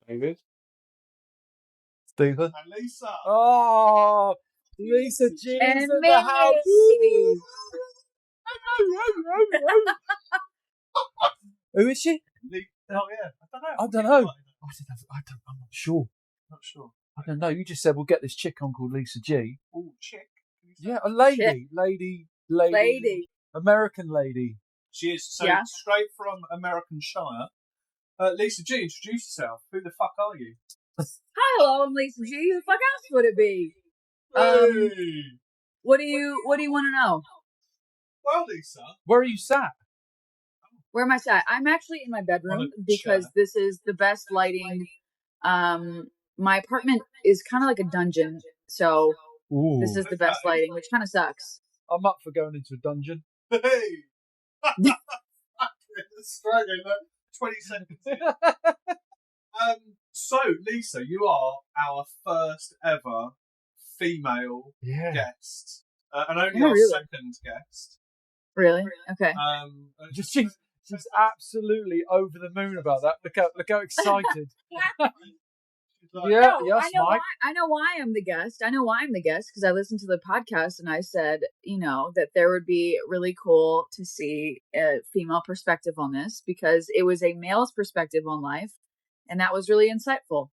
David. Stephen. And Lisa. Oh, Lisa G's And in me. the house. Who is she? Oh yeah, I don't know. I'm not sure. Not sure. I don't know. You just said we'll get this chick on called Lisa G. Oh, chick. Yeah, a lady. Chick. Lady. American lady. She is. So Yeah. straight from American Shire. Lisa G, introduce yourself. Who the fuck are you? Hello, I'm Lisa G. Who the fuck else would it be? Hey. What do you want to know? Well, Lisa. Where are you sat? Where am I sat? I'm actually in my bedroom On a because chair. this is the best lighting. My apartment is kind of like a dungeon, so Ooh. this is the best lighting, which kind of sucks. I'm up for going into a dungeon. Hey. Straight in, 20 seconds in. So, Lisa, you are our first ever female guest, and only our really? second guest. Really? Okay. She's absolutely over the moon about that. Look how excited. Yeah, yes, Mike. I know why I'm the guest. I know why I'm the guest because I listened to the podcast and I said, that there would be really cool to see a female perspective on this because it was a male's perspective on life, and that was really insightful.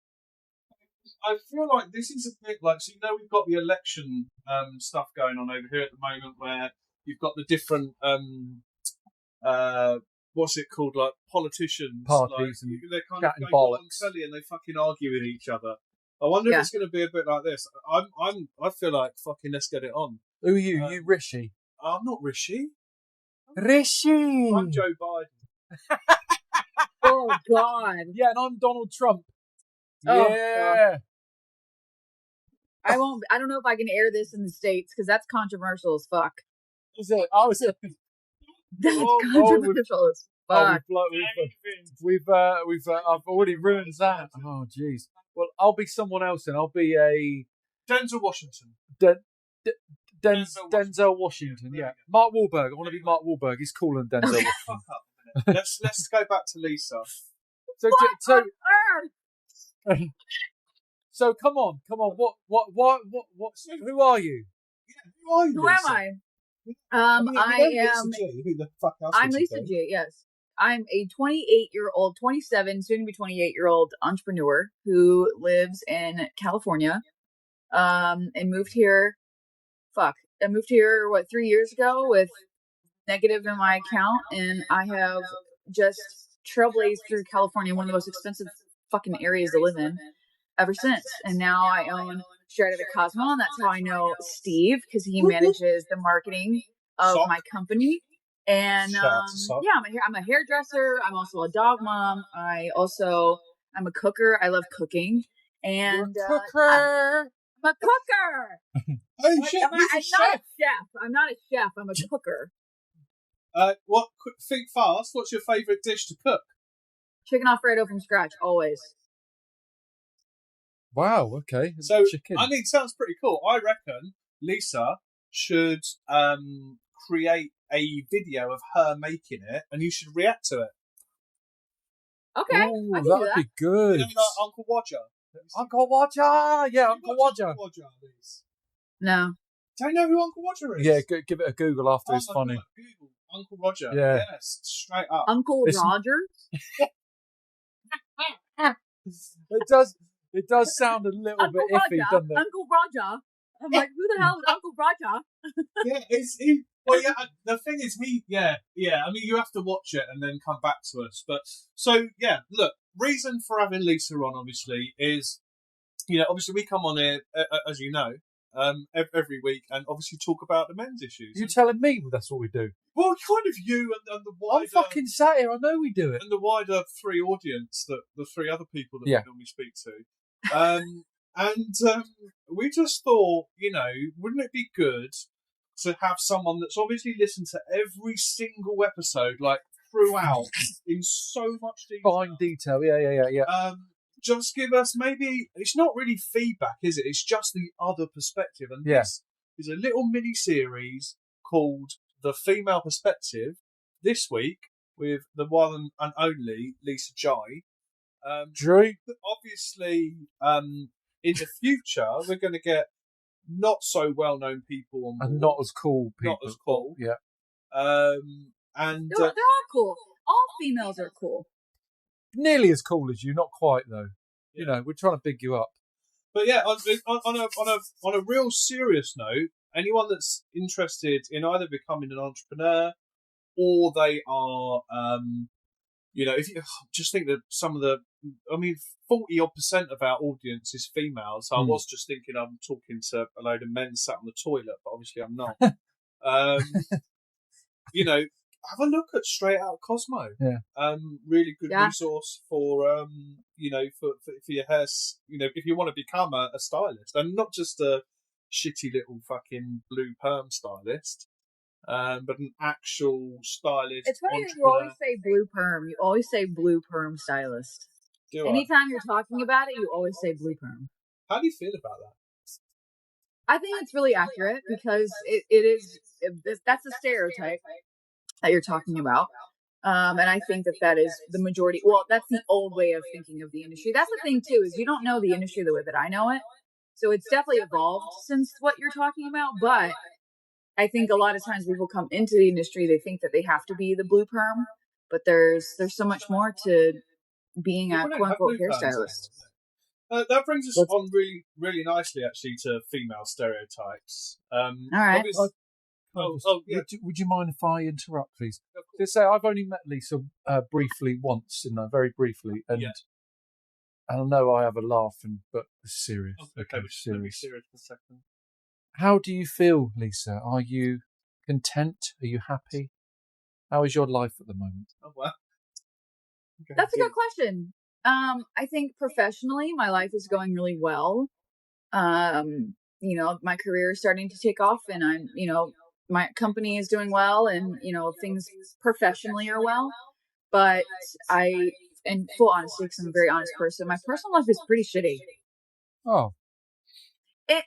I feel like this is a bit like, so we've got the election stuff going on over here at the moment where you've got the different what's it called, like politicians, parties, like, and they're kind chatting of go on bollocks. telly and they fucking argue with each other. I wonder if it's going to be a bit like this. I feel like fucking let's get it on. Who are you? You Rishi? I'm not Rishi. Rishi. I'm Joe Biden. Oh God. Yeah, and I'm Donald Trump. Oh, yeah. I won't. I don't know if I can air this in the States because that's controversial as fuck. Is it? Oh, is it? That's controversial as fuck. I've already ruined that. Oh, jeez. Well, I'll be someone else then. I'll be a Denzel Washington. Denzel Washington. Yeah, Mark Wahlberg. I want to be Mark Wahlberg. He's cooler than Denzel Washington. Let's go back to Lisa. So come on. What? Who are you? Yeah, who are you? Who am I? Who the fuck else? I'm Lisa G. Yes, I'm a 27, soon to be 28-year-old entrepreneur who lives in California, and moved here. I moved here 3 years ago with negative in my account, and I have just trailblazed through California, one of the most expensive fucking areas to live in, ever since. And now I own Straight Outta Cosmo, and that's how I know Steve because he manages the marketing of my company. And I'm a hairdresser. I'm also a dog mom. I'm a cooker. I love cooking. And You're a cooker. I'm a cooker. Oh shit! I'm not a chef. I'm not a chef. I'm a cooker. Think fast. What's your favourite dish to cook? Chicken Alfredo from scratch, always. Wow. Okay. So chicken. I mean, sounds pretty cool. I reckon Lisa should create a video of her making it, and you should react to it. Okay, Ooh, I can that'd do that. be good. You know, like Uncle Roger. Uncle Roger. Yeah, Uncle Roger. Uncle Roger, please. No. Don't know who Uncle Roger is? Yeah, give it a Google after. It's my funny. God, Google Uncle Roger. Yeah. Yes, straight up. Uncle Roger? It does sound a little Uncle bit iffy, Roger, doesn't it? Uncle Roger. I'm like, who the hell is Uncle Roger? Yeah, is he? Well, yeah. The thing is, yeah. I mean, you have to watch it and then come back to us. But so, yeah. Look, reason for having Lisa on, obviously, is obviously we come on here, as you know, every week, and obviously talk about the men's issues. You telling me that's what we do? Well, kind of you and the wider. I'm fucking sat here. I know we do it. And the wider three audience, the three other people that we normally speak to. We just thought, wouldn't it be good to have someone that's obviously listened to every single episode, like throughout, in so much detail. Fine detail, yeah. Just give us maybe, it's not really feedback, is it? It's just the other perspective. And this is a little mini-series called The Female Perspective, this week with the one and only Lisa Jai. Drew? Obviously, in the future, we're going to get not so well-known people on board. And not as cool people. Not as cool. Yeah. And They're all cool. All females are cool. Nearly as cool as you, not quite though. Yeah. You know, we're trying to big you up. But yeah, on a real serious note, anyone that's interested in either becoming an entrepreneur or they are, if you just think that 40% of our audience is females. So I was just thinking I'm talking to a load of men sat on the toilet, but obviously I'm not. Have a look at Straight Out Cosmo. Yeah. Really good resource for for your hair. If you want to become a stylist, and not just a shitty little fucking blue perm stylist, but an actual stylist. It's funny that you always say blue perm. You always say blue perm stylist. Anytime you're talking about it, you always say blue perm. How do you feel about that? I think it's really accurate because that's a stereotype that you're talking about. And I think that is the majority. Well, that's the old way of thinking of the industry. That's the thing too, is you don't know the industry the way that I know it. So it's definitely evolved since what you're talking about. But I think a lot of times people come into the industry, they think that they have to be the blue perm, but there's so much more to being a quote unquote hairstylist. That brings us on really, really nicely actually to female stereotypes. All right. Would you mind if I interrupt, please? To say I've only met Lisa briefly once, very briefly, and I know I have a laugh, but it's serious. Okay, serious for a second. How do you feel, Lisa? Are you content? Are you happy? How is your life at the moment? Oh well, okay. That's a good question. I think professionally, my life is going really well. My career is starting to take off, and I'm, my company is doing well, and things professionally are well. But in full honesty, because I'm a very honest person, my personal life is pretty shitty. Oh, it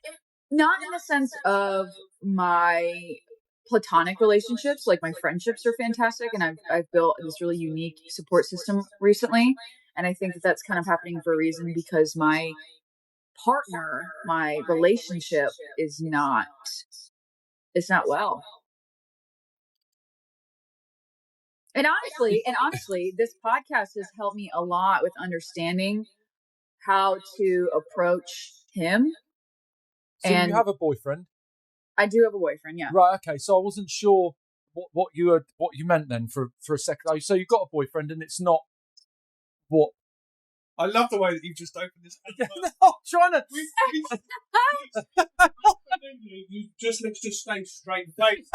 not in the sense of my platonic relationships. Like my friendships are fantastic, and I've built this really unique support system recently, and I think that's kind of happening for a reason because my partner, my relationship is not. It's not well. And honestly, this podcast has helped me a lot with understanding how to approach him. So you have a boyfriend? I do have a boyfriend, yeah. Right, okay. So I wasn't sure what you meant then for a second. So you've got a boyfriend and it's not what... I love the way that you've just opened this. I'm trying to... Let's just stay straight face.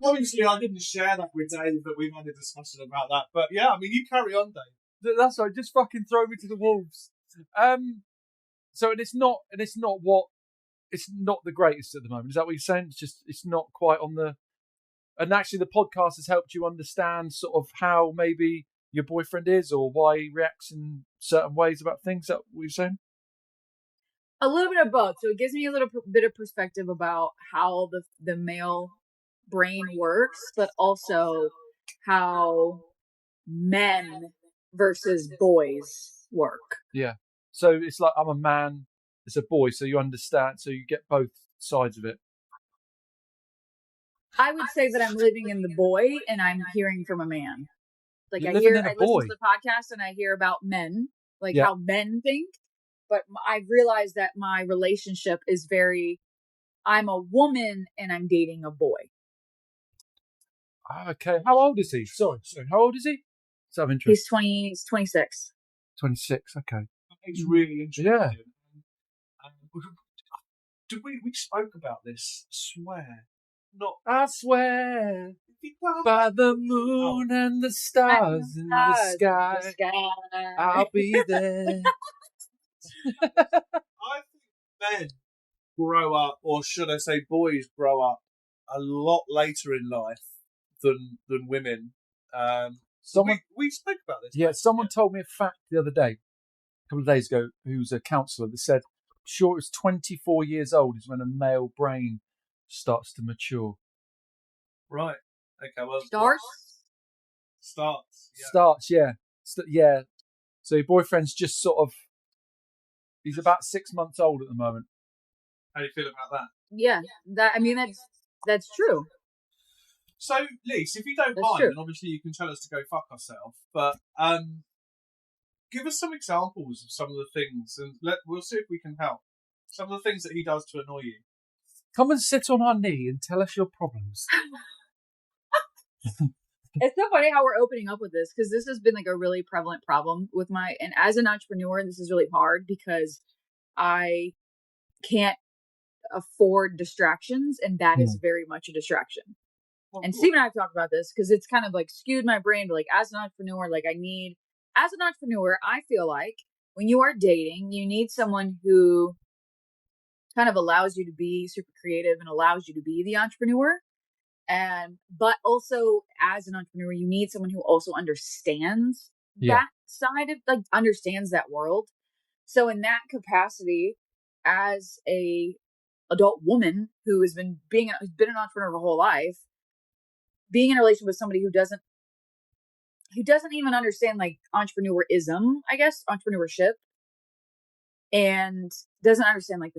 Obviously, I didn't share that with Dave, but we've had a discussion about that. But yeah, I mean, you carry on, Dave. That's right. Just fucking throw me to the wolves. So it's not the greatest at the moment. Is that what you're saying? It's not quite on the. And actually, the podcast has helped you understand sort of how maybe your boyfriend is or why he reacts in certain ways about things. Is that what you're saying? A little bit of both. So it gives me a little bit of perspective about how the male brain works, but also how men versus boys work. Yeah. So it's like I'm a man, it's a boy, so you understand, so you get both sides of it. I would say that I'm living in the boy and I'm hearing from a man. Like I listen to the podcast and I hear about men, like how men think. But I've realized that my relationship is I'm a woman and I'm dating a boy. Okay. How old is he? Sorry. How old is he? So I'm interested. He's 26. 26, okay. He's really interesting. Yeah. We spoke about this, I swear by the moon and the stars in the sky, I'll be there. I think men grow up, or should I say boys grow up, a lot later in life than women. We spoke about this. Yeah, someone told me a fact the other day, a couple of days ago, who's a counsellor, that said, sure, it's 24 years old is when a male brain starts to mature. Right. Okay. Well. Starts. Yeah. Starts. Yeah. Yeah. So your boyfriend's just sort of, he's about 6 months old at the moment. How do you feel about that? Yeah, that's true. So, Lise, if you don't That's mind, true. and obviously you can tell us to go fuck ourselves, but give us some examples of some of the things, and we'll see if we can help. Some of the things that he does to annoy you. Come and sit on our knee and tell us your problems. It's so funny how we're opening up with this, because this has been like a really prevalent problem with and as an entrepreneur, this is really hard because I can't afford distractions, and that is very much a distraction. And Steve and I have talked about this because it's kind of like skewed my brain to like, as an entrepreneur, like as an entrepreneur, I feel like when you are dating, you need someone who kind of allows you to be super creative and allows you to be the entrepreneur. But also as an entrepreneur, you need someone who also understands that side of, like, understands that world. So in that capacity, as a adult woman who has been an entrepreneur her whole life, being in a relationship with somebody who doesn't even understand like entrepreneurism, I guess, entrepreneurship, and doesn't understand like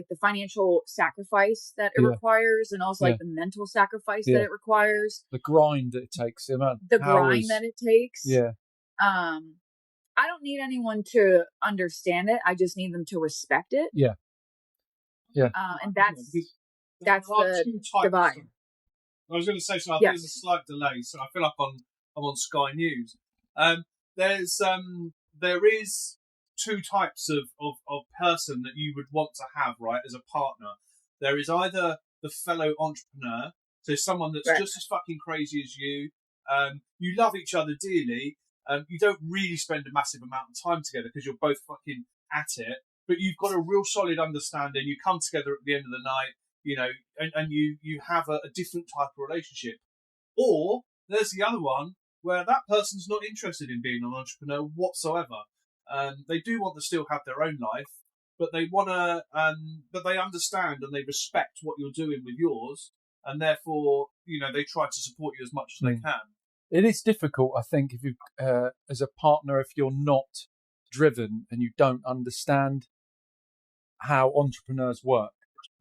the financial sacrifice that it requires, and also like the mental sacrifice that it requires, the grind that it takes, the grind that it takes. I don't need anyone to understand it. I just need them to respect it. And that's the divide. I was going to say something. There's a slight delay, so I feel like I'm on Sky News. There is two types of person that you would want to have, right, as a partner. There is either the fellow entrepreneur, so someone that's just as fucking crazy as you. You love each other dearly. You don't really spend a massive amount of time together because you're both fucking at it, but you've got a real solid understanding. You come together at the end of the night, you know, and you have a different type of relationship. Or there's the other one where that person's not interested in being an entrepreneur whatsoever. They do want to still have their own life, but they want to, but they understand and they respect what you're doing with yours, and therefore, you know, they try to support you as much as they can. It is difficult, I think, if you, as a partner, if you're not driven and you don't understand how entrepreneurs work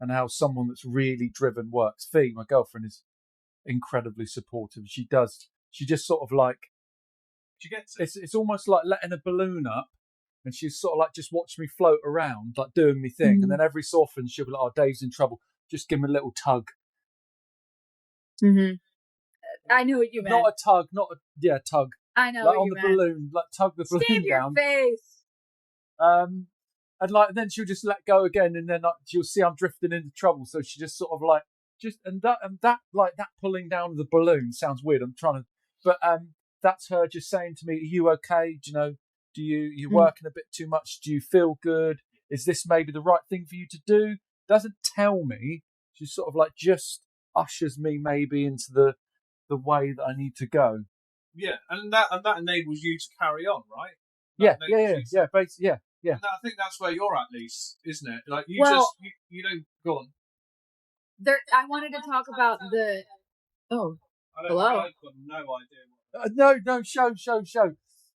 and how someone that's really driven works. Fee, my girlfriend, is incredibly supportive. She just sort of like, she gets it. It's almost like letting a balloon up, and she's sort of like just watch me float around, like doing me thing. And then every so often she'll be like, "Oh, Dave's in trouble. Just give him a little tug." I knew what you meant. Not a tug, tug. I know like what on you the meant. balloon, like tug the balloon Steve, down. your face. And like then she'll just let go again, and then she'll see I'm drifting into trouble. So she just sort of like and that like that pulling down of the balloon sounds weird. I'm trying to, but that's her just saying to me, "Are you okay? Do you know? You're working a bit too much? Do you feel good? Is this maybe the right thing for you to do?" Doesn't tell me. She sort of like just ushers me maybe into the way that I need to go. Yeah, and that enables you to carry on, right? Basically, yeah. And I think that's where you're at, Lise, isn't it? Like you don't go on. I wanted to talk about the. Oh, hello. I've got no idea. No, show.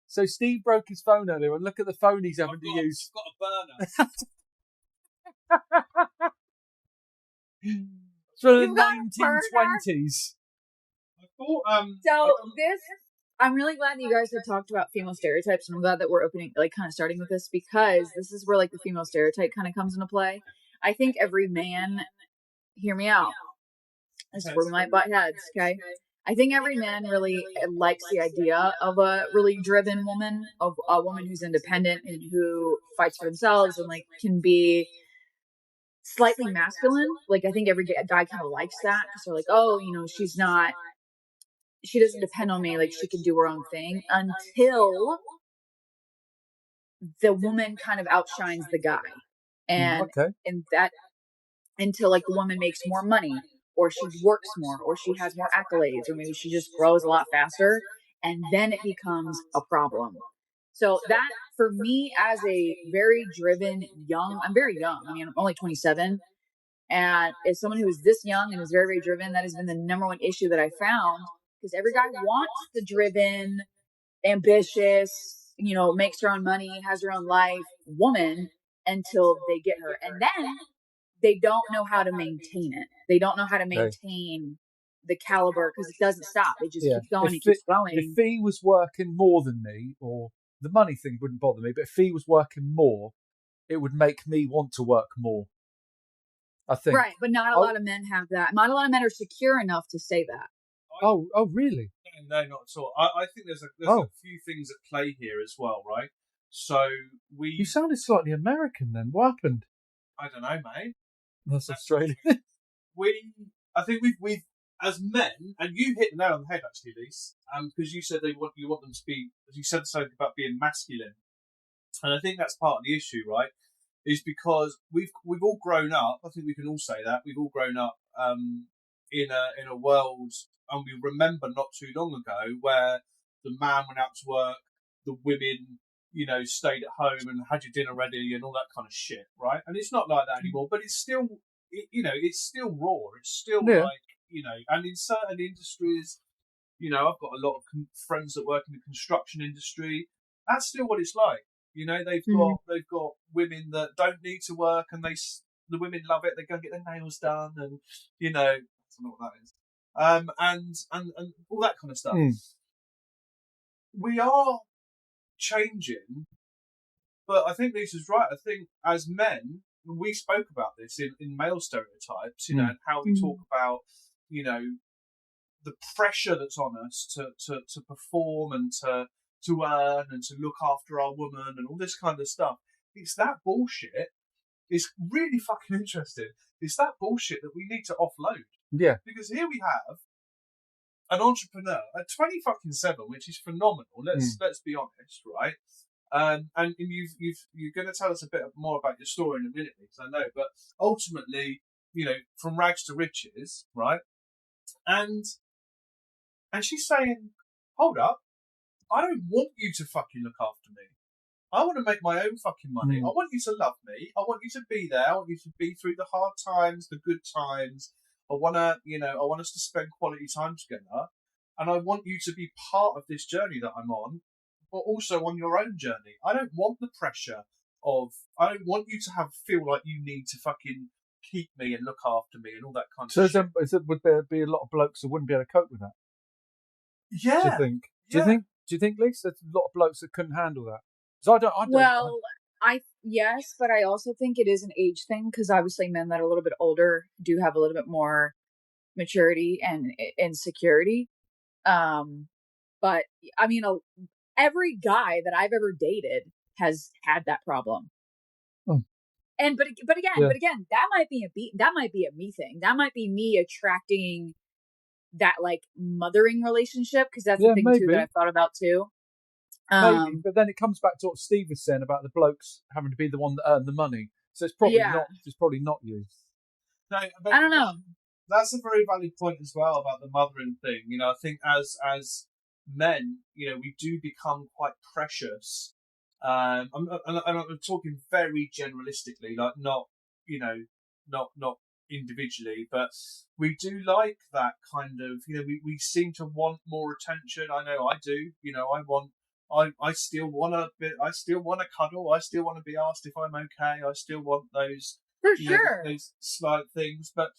So Steve broke his phone earlier, and look at the phone he's having to use. I've got a burner. It's from the 1920s. I'm really glad that you guys have talked about female stereotypes, and I'm glad that we're starting with this, because this is where like the female stereotype kind of comes into play. I think every man, hear me out. This is where we might butt heads, okay? I think every man really likes the idea of a really driven woman, of a woman who's independent and who fights for themselves and like can be slightly masculine. Like I think every guy kind of likes that because they're like, oh, you know, she doesn't depend on me, like she can do her own thing, until the woman kind of outshines the guy. And that until like the woman makes more money, or she works more, or she has more accolades, or maybe she just grows a lot faster, and then it becomes a problem. So that, for me, as a very driven I'm very young. I mean, I'm only 27. And as someone who is this young and is very, very driven, that has been the number one issue that I found. Because every guy wants the driven, ambitious, makes her own money, has her own life, woman, until they get her. And then they don't know how to maintain it. They don't know how to maintain the caliber because it doesn't stop. It just keeps going and keeps going. If he was working more than me, or the money thing wouldn't bother me, but if he was working more, it would make me want to work more, I think. Right, but not a lot of men have that. Not a lot of men are secure enough to say that. Oh, really? No, not at all. I think there's a few things at play here as well, right? So You sounded slightly American then. What happened? I don't know, mate. That's Australian. I think we've as men, and you hit the nail on the head actually, Lise, because you said you want them to be, as you said something about being masculine, and I think that's part of the issue, right? Is because we've all grown up. I think we can all say that we've all grown up in a world, and we remember not too long ago where the man went out to work, the women, stayed at home and had your dinner ready and all that kind of shit, right? And it's not like that anymore, but it's still, it's still raw. It's still and in certain industries, I've got a lot of friends that work in the construction industry. That's still what it's like. They've got women that don't need to work, and the women love it. They go and get their nails done, and I don't know what that is, and all that kind of stuff. We are changing, but I think Lisa's right. I think as men, we spoke about this in male stereotypes, and how we talk about, the pressure that's on us to perform and to earn and to look after our woman and all this kind of stuff. It's that bullshit. It's really fucking interesting. It's that bullshit that we need to offload. Yeah. Because here we have an entrepreneur at 27, which is phenomenal. Let's be honest, right? And you're going to tell us a bit more about your story in a minute, because I know. But ultimately, from rags to riches, right? And she's saying, hold up, I don't want you to fucking look after me. I want to make my own fucking money. I want you to love me. I want you to be there. I want you to be through the hard times, the good times. I want us to spend quality time together. And I want you to be part of this journey that I'm on, but also on your own journey. I don't want the pressure I don't want you to feel like you need to fucking keep me and look after me and all that kind of shit. So would there be a lot of blokes that wouldn't be able to cope with that? Yeah. Do you think? Do you think, Lisa, there's a lot of blokes that couldn't handle that? Yes, but I also think it is an age thing, because obviously men that are a little bit older do have a little bit more maturity and security. But I mean, every guy that I've ever dated has had that problem. And but again, that might be a me thing. That might be me attracting that like mothering relationship, because that's the thing too that I've thought about too. Maybe, but then it comes back to what Steve was saying about the blokes having to be the one that earned the money. So it's probably not. It's probably not you. No, I don't know. That's a very valid point as well about the mothering thing. I think as men, we do become quite precious. I'm talking very generalistically, like not individually, but we do like that kind of, we seem to want more attention. I know I do. I still want to cuddle. I still want to be asked if I'm okay. I still want those, for sure, those slight things. But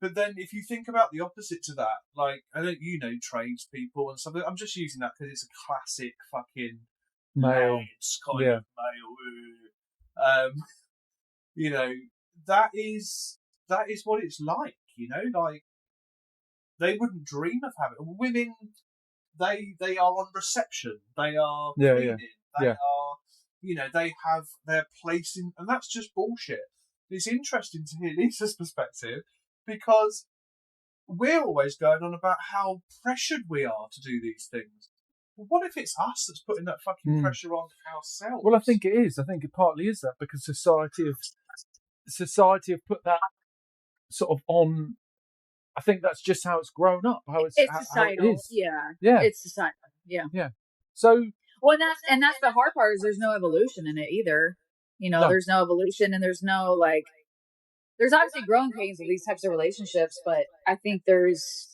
then if you think about the opposite to that, like, I don't, tradespeople and stuff. I'm just using that because it's a classic fucking male kind of male. That is what it's like. Like, they wouldn't dream of having women. They are on reception. They are cleaning. They are, they have their place in, and that's just bullshit. It's interesting to hear Lisa's perspective, because we're always going on about how pressured we are to do these things. Well, what if it's us that's putting that fucking pressure on ourselves? Well, I think it is. I think it partly is that, because society have put that sort of on. I think that's just how it's grown up. It's societal. How it is. Yeah. It's societal. Yeah. Yeah. So. Well, that's the hard part, is there's no evolution in it either. No. There's no evolution, and there's no like. There's obviously growing pains of these types of relationships, but I think there's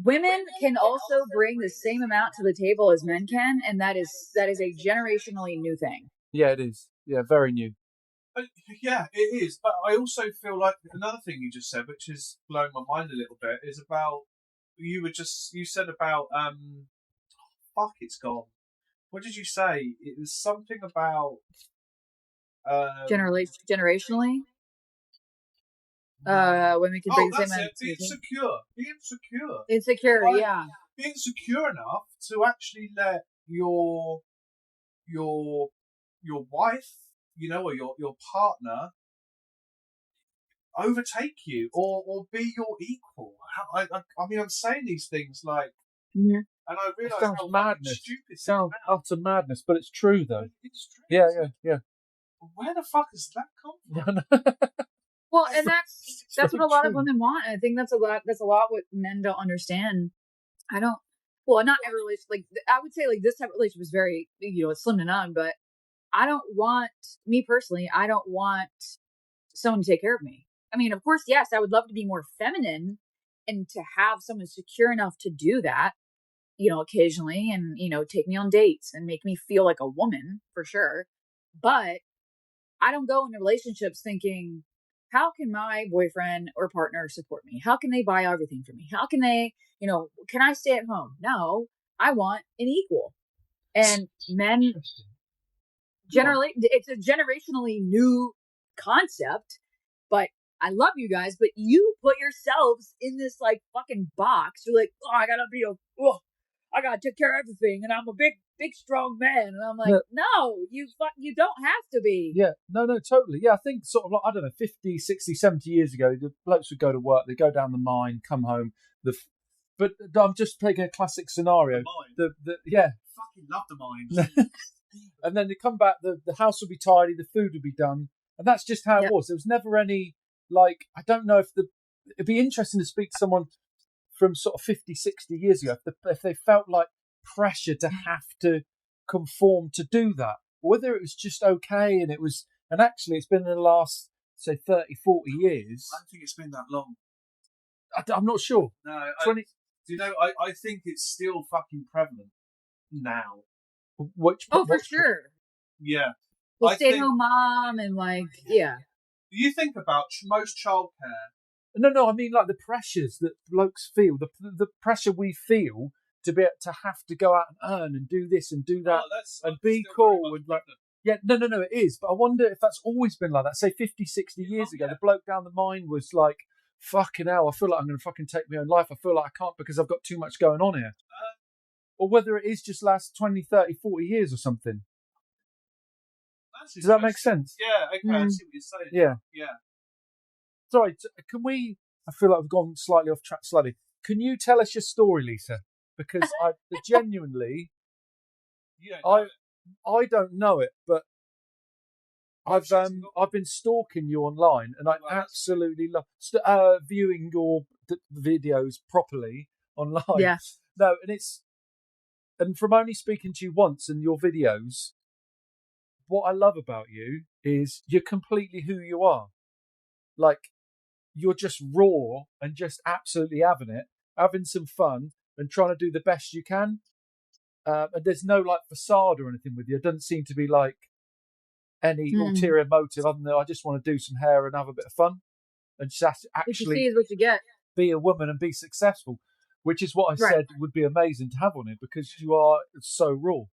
women can also bring the same amount to the table as men can, and that is a generationally new thing. Yeah, it is. Yeah, very new. Yeah, it is. But I also feel like another thing you just said, which is blowing my mind a little bit, is about you said about fuck, it's gone. What did you say? It was something about generationally. Women can bring the same that's amount. it. Being secure. Insecure, Like, yeah. Being secure enough to actually let your wife, or your partner overtake you or be your equal. I mean, I'm saying these things like, mm-hmm. and I realise how madness. Stupid it sounds utter madness, but it's true though. It's true. Yeah. Where the fuck has that come from? Well, and that's what a lot of women want. I think that's a lot what men don't understand. Not every relationship, like I would say, like this type of relationship is very, it's slim to none, but me personally, I don't want someone to take care of me. I mean, of course, yes, I would love to be more feminine and to have someone secure enough to do that, occasionally, and, take me on dates and make me feel like a woman for sure. But I don't go into relationships thinking, how can my boyfriend or partner support me? How can they buy everything for me? How can they, can I stay at home? No, I want an equal. And men, generally, it's a generationally new concept, but I love you guys, but you put yourselves in this like fucking box. You're like, I gotta take care of everything, and I'm a big strong man, and I'm like, no, you don't have to be. Yeah, no, totally. Yeah, I think sort of like, I don't know, 50, 60, 70 years ago, the blokes would go to work, they go down the mine, come home. But I'm just taking a classic scenario. The mine. Fucking love the mines. And then they come back, the house would be tidy, the food would be done, and that's just how it was. There was never any, like, I don't know if it'd be interesting to speak to someone from sort of 50, 60 years ago, if they felt like pressure to have to conform to do that, whether it was just okay, and actually it's been in the last, say, 30, 40 years. I don't think it's been that long. I'm not sure. No, 20. I think it's still fucking prevalent now. For sure. Yeah. Well, stay-at-home mom and You think about most childcare. No, I mean like the pressures that blokes feel, the pressure we feel to be able to have to go out and earn and do this and do that and be cool and like. Yeah, no, it is. But I wonder if that's always been like that. Say 50, 60 years ago, the bloke down the mine was like, fucking hell, I feel like I'm going to fucking take my own life. I feel like I can't because I've got too much going on here. Or whether it is just last 20, 30, 40 years or something. Does that make sense? Yeah, okay, I see what you're saying. Yeah. Sorry, can we... I feel like I've gone slightly off track slightly. Can you tell us your story, Lisa? Because I genuinely... I don't know it, but I've been stalking you online, and I absolutely love viewing your videos properly online. Yeah. No, and from only speaking to you once in your videos, what I love about you is you're completely who you are. Like, you're just raw and just absolutely having some fun and trying to do the best you can. And there's no like facade or anything with you. It doesn't seem to be like any ulterior motive other than I just want to do some hair and have a bit of fun and just actually what you see is what you get. Be a woman and be successful, which is what I said would be amazing to have on it because you are so raw.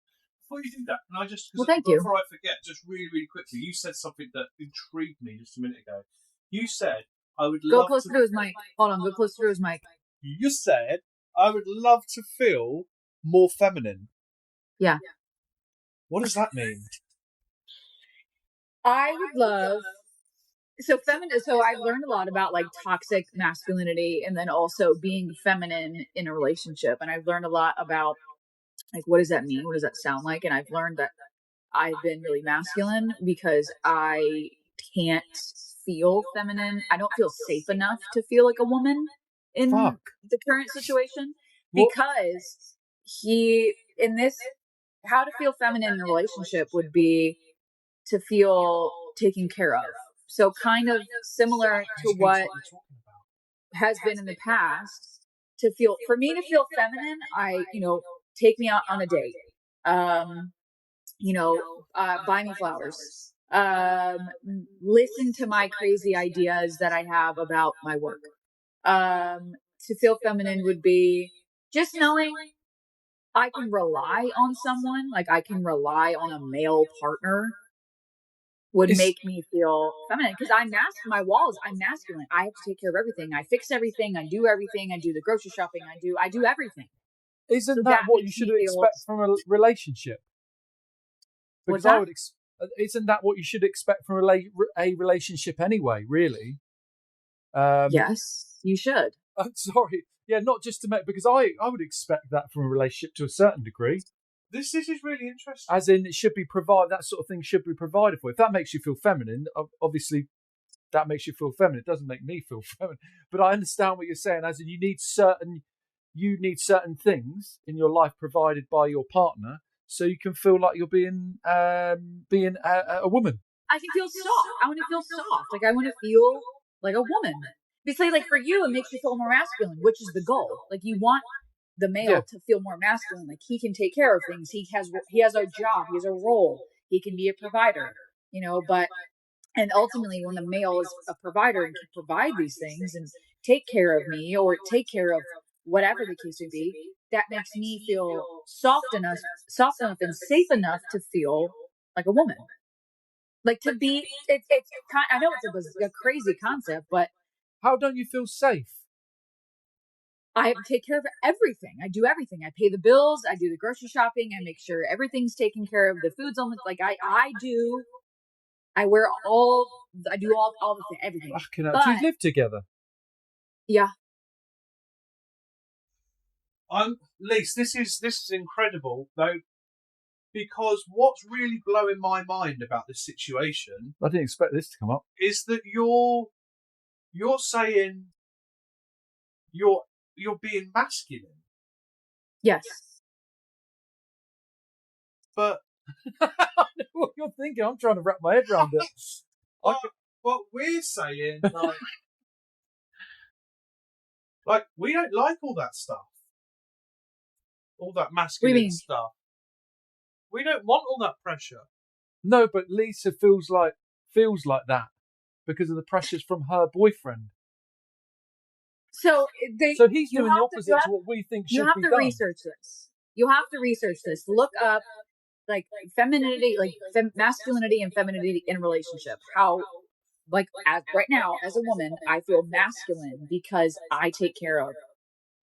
Before you do that, can I just, thank you. Before I forget, just really, really quickly, you said something that intrigued me just a minute ago. You said, I would go closer to his mic. Hold on, go closer to his mic. You said, I would love to feel more feminine. Yeah. What does that mean? I would love... So I've learned a lot about like toxic masculinity and then also being feminine in a relationship. And I've learned a lot about like, what does that mean? What does that sound like? And I've learned that I've been really masculine because I can't feel feminine. I don't feel safe enough to feel like a woman in the current situation because how to feel feminine in a relationship would be to feel taken care of. So kind of similar to what has been in the past. for me to feel feminine, take me out on a date. Buy me flowers. Listen to my crazy ideas that I have about my work. To feel feminine would be just knowing I can rely on someone, like I can rely on a male partner would make me feel feminine, because I'm masculine. I have to take care of everything. I fix everything. I do everything. I do the grocery shopping. I do everything. Isn't that what you should expect from a relationship? Because isn't that what you should expect from a relationship anyway, really? Yes, you should. I'm sorry. Yeah, not just to make, because I would expect that from a relationship to a certain degree. This is really interesting. As in, it should be provided, that sort of thing should be provided for. If that makes you feel feminine, obviously that makes you feel feminine. It doesn't make me feel feminine. But I understand what you're saying, as in you need certain things in your life provided by your partner so you can feel like you're being a woman. I can feel soft. I want to feel soft. Like I want to feel like a woman. Basically, like for you, it makes you feel more masculine, which is the goal. Like you want the male to feel more masculine. Like he can take care of things. He has a job. He has a role. He can be a provider, and ultimately when the male is a provider and can provide these things and take care of me or take care of whatever the case may be, that makes me feel soft enough and safe enough to feel like a woman. Like to be, I know it's a crazy concept, but how don't you feel safe? I take care of everything. I do everything. I pay the bills. I do the grocery shopping. I make sure everything's taken care of. The food's on the, like I do. I do all the things, everything. Do you live together? Yeah. Lise, this is incredible though, because what's really blowing my mind about this situation, I didn't expect this to come up, is that you're saying you're being masculine. Yes. But I know what you're thinking. I'm trying to wrap my head around it. What we're saying, like we don't like all that stuff. All that masculine stuff. We don't want all that pressure. No, but Lisa feels like that because of the pressures from her boyfriend. So he's doing the opposite to what we think should be done. You have to research this. You have to research this. Look up like femininity, like masculinity and femininity in a relationship. How, like right now as a woman, I feel masculine because I take care of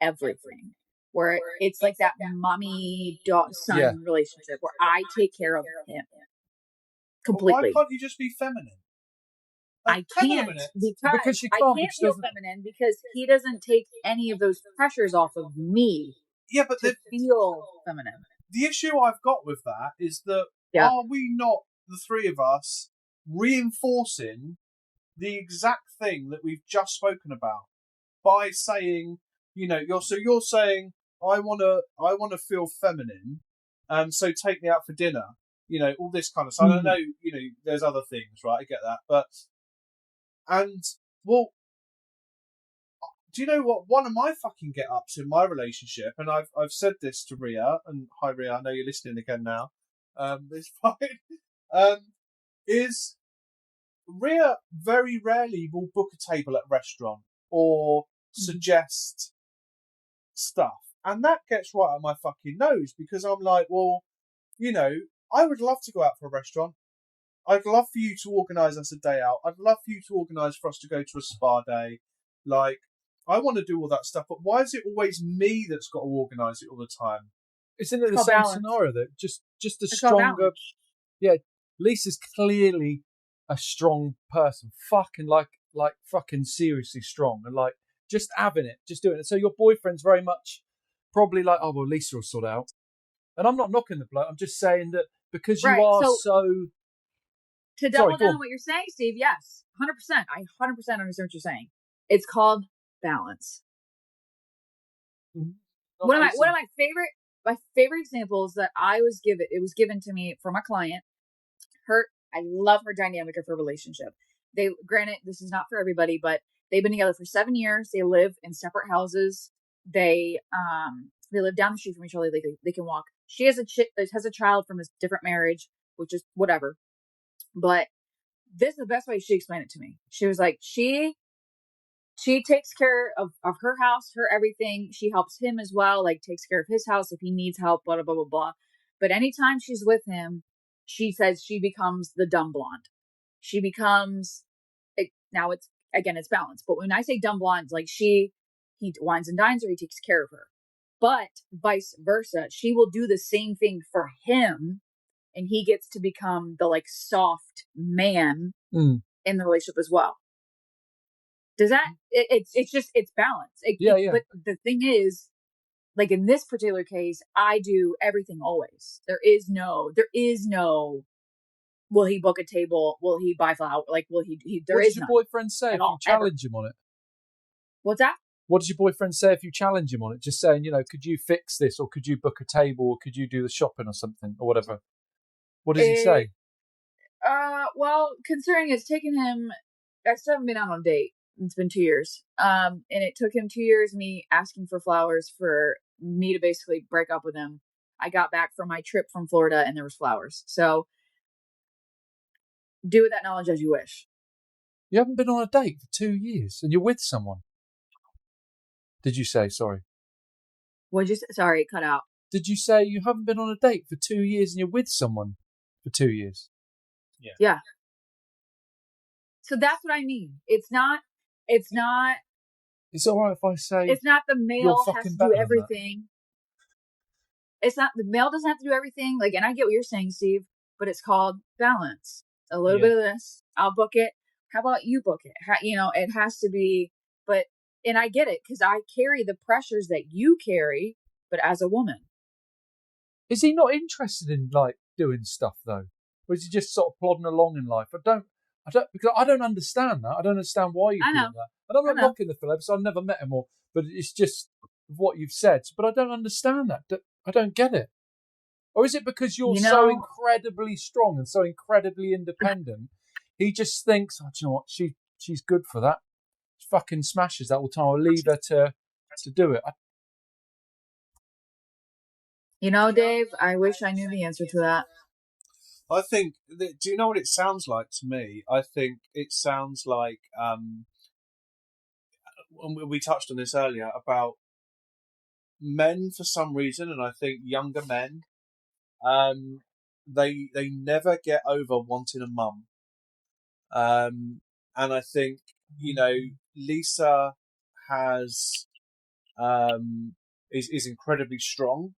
everything. Where it's like that mommy son relationship where I take care of him completely. Well, why can't you just be feminine? I can't because I can't feel feminine because he doesn't take any of those pressures off of me. Yeah, but to feel feminine. The issue I've got with that is that are we not, the three of us, reinforcing the exact thing that we've just spoken about by saying, you're saying I want to feel feminine, so take me out for dinner, all this kind of stuff. I know, there's other things, right? I get that, do you know what? One of my fucking get-ups in my relationship, and I've said this to Ria, and hi Ria, I know you're listening again now. It's fine. Is Ria very rarely will book a table at a restaurant or suggest stuff, and that gets right on my fucking nose because I'm like, well, I would love to go out for a restaurant. I'd love for you to organise us a day out. I'd love for you to organise for us to go to a spa day. Like, I want to do all that stuff, but why is it always me that's got to organise it all the time? Isn't it the same scenario though? Just a stronger. Yeah, Lisa's clearly a strong person. Fucking like fucking seriously strong and like just having it, just doing it. So your boyfriend's very much probably like, oh well, Lisa will sort out. And I'm not knocking the bloke. I'm just saying that because you are so. To double down on what you're saying, Steve, yes, 100%. I 100% understand what you're saying. It's called balance. Mm-hmm. One of my favorite examples that it was given to me from a client. I love her dynamic of her relationship. Granted, this is not for everybody, but they've been together for 7 years. They live in separate houses. they live down the street from each other. They can walk. She has a child from a different marriage, which is whatever. But this is the best way she explained it to me. She was like, she takes care of her house, her everything. She helps him as well, like takes care of his house if he needs help, blah, blah, blah, blah, blah. But anytime she's with him, she says she becomes the dumb blonde. She becomes, now it's balanced. But when I say dumb blonde, like he wines and dines her, he takes care of her. But vice versa, she will do the same thing for him. And he gets to become the like soft man in the relationship as well. Does that, it's balance. Yeah. But the thing is, like in this particular case, I do everything always. There is no, will he book a table? Will he buy flowers? Like, will he there what is does your none boyfriend say at if all, you challenge him on it? What's that? What does your boyfriend say if you challenge him on it? Just saying, could you fix this, or could you book a table, or could you do the shopping or something, or whatever? What does he say? Well, considering it's taken him, I still haven't been out on a date. It's been 2 years. And it took him 2 years, me asking for flowers for me to basically break up with him. I got back from my trip from Florida and there was flowers. So do with that knowledge as you wish. You haven't been on a date for 2 years and you're with someone. Did you say, sorry? What'd you say? Sorry, it cut out. Did you say you haven't been on a date for 2 years and you're with someone for 2 years? Yeah. So that's what I mean. It's not. It's all right if I say it's not the male has to do everything. It's not the male doesn't have to do everything. Like, and I get what you're saying, Steve, but it's called balance. A little bit of this, I'll book it. How about you book it? It has to be. And I get it because I carry the pressures that you carry, but as a woman. Is he not interested in like doing stuff though? Or is he just sort of plodding along in life? I don't because I don't understand that. I don't understand why you do that. And I'm not knocking the Fellaz, I've never met him but it's just what you've said. But I don't understand that. I don't get it. Or is it because you're so incredibly strong and so incredibly independent? He just thinks, do you know what? She's good for that. She fucking smashes that all the time. I'll leave her to do it. Dave, I wish I knew the answer to that. I think, do you know what it sounds like to me? I think it sounds like, we touched on this earlier, about men for some reason, and I think younger men, they never get over wanting a mum. And I think, Lisa has, is incredibly strong,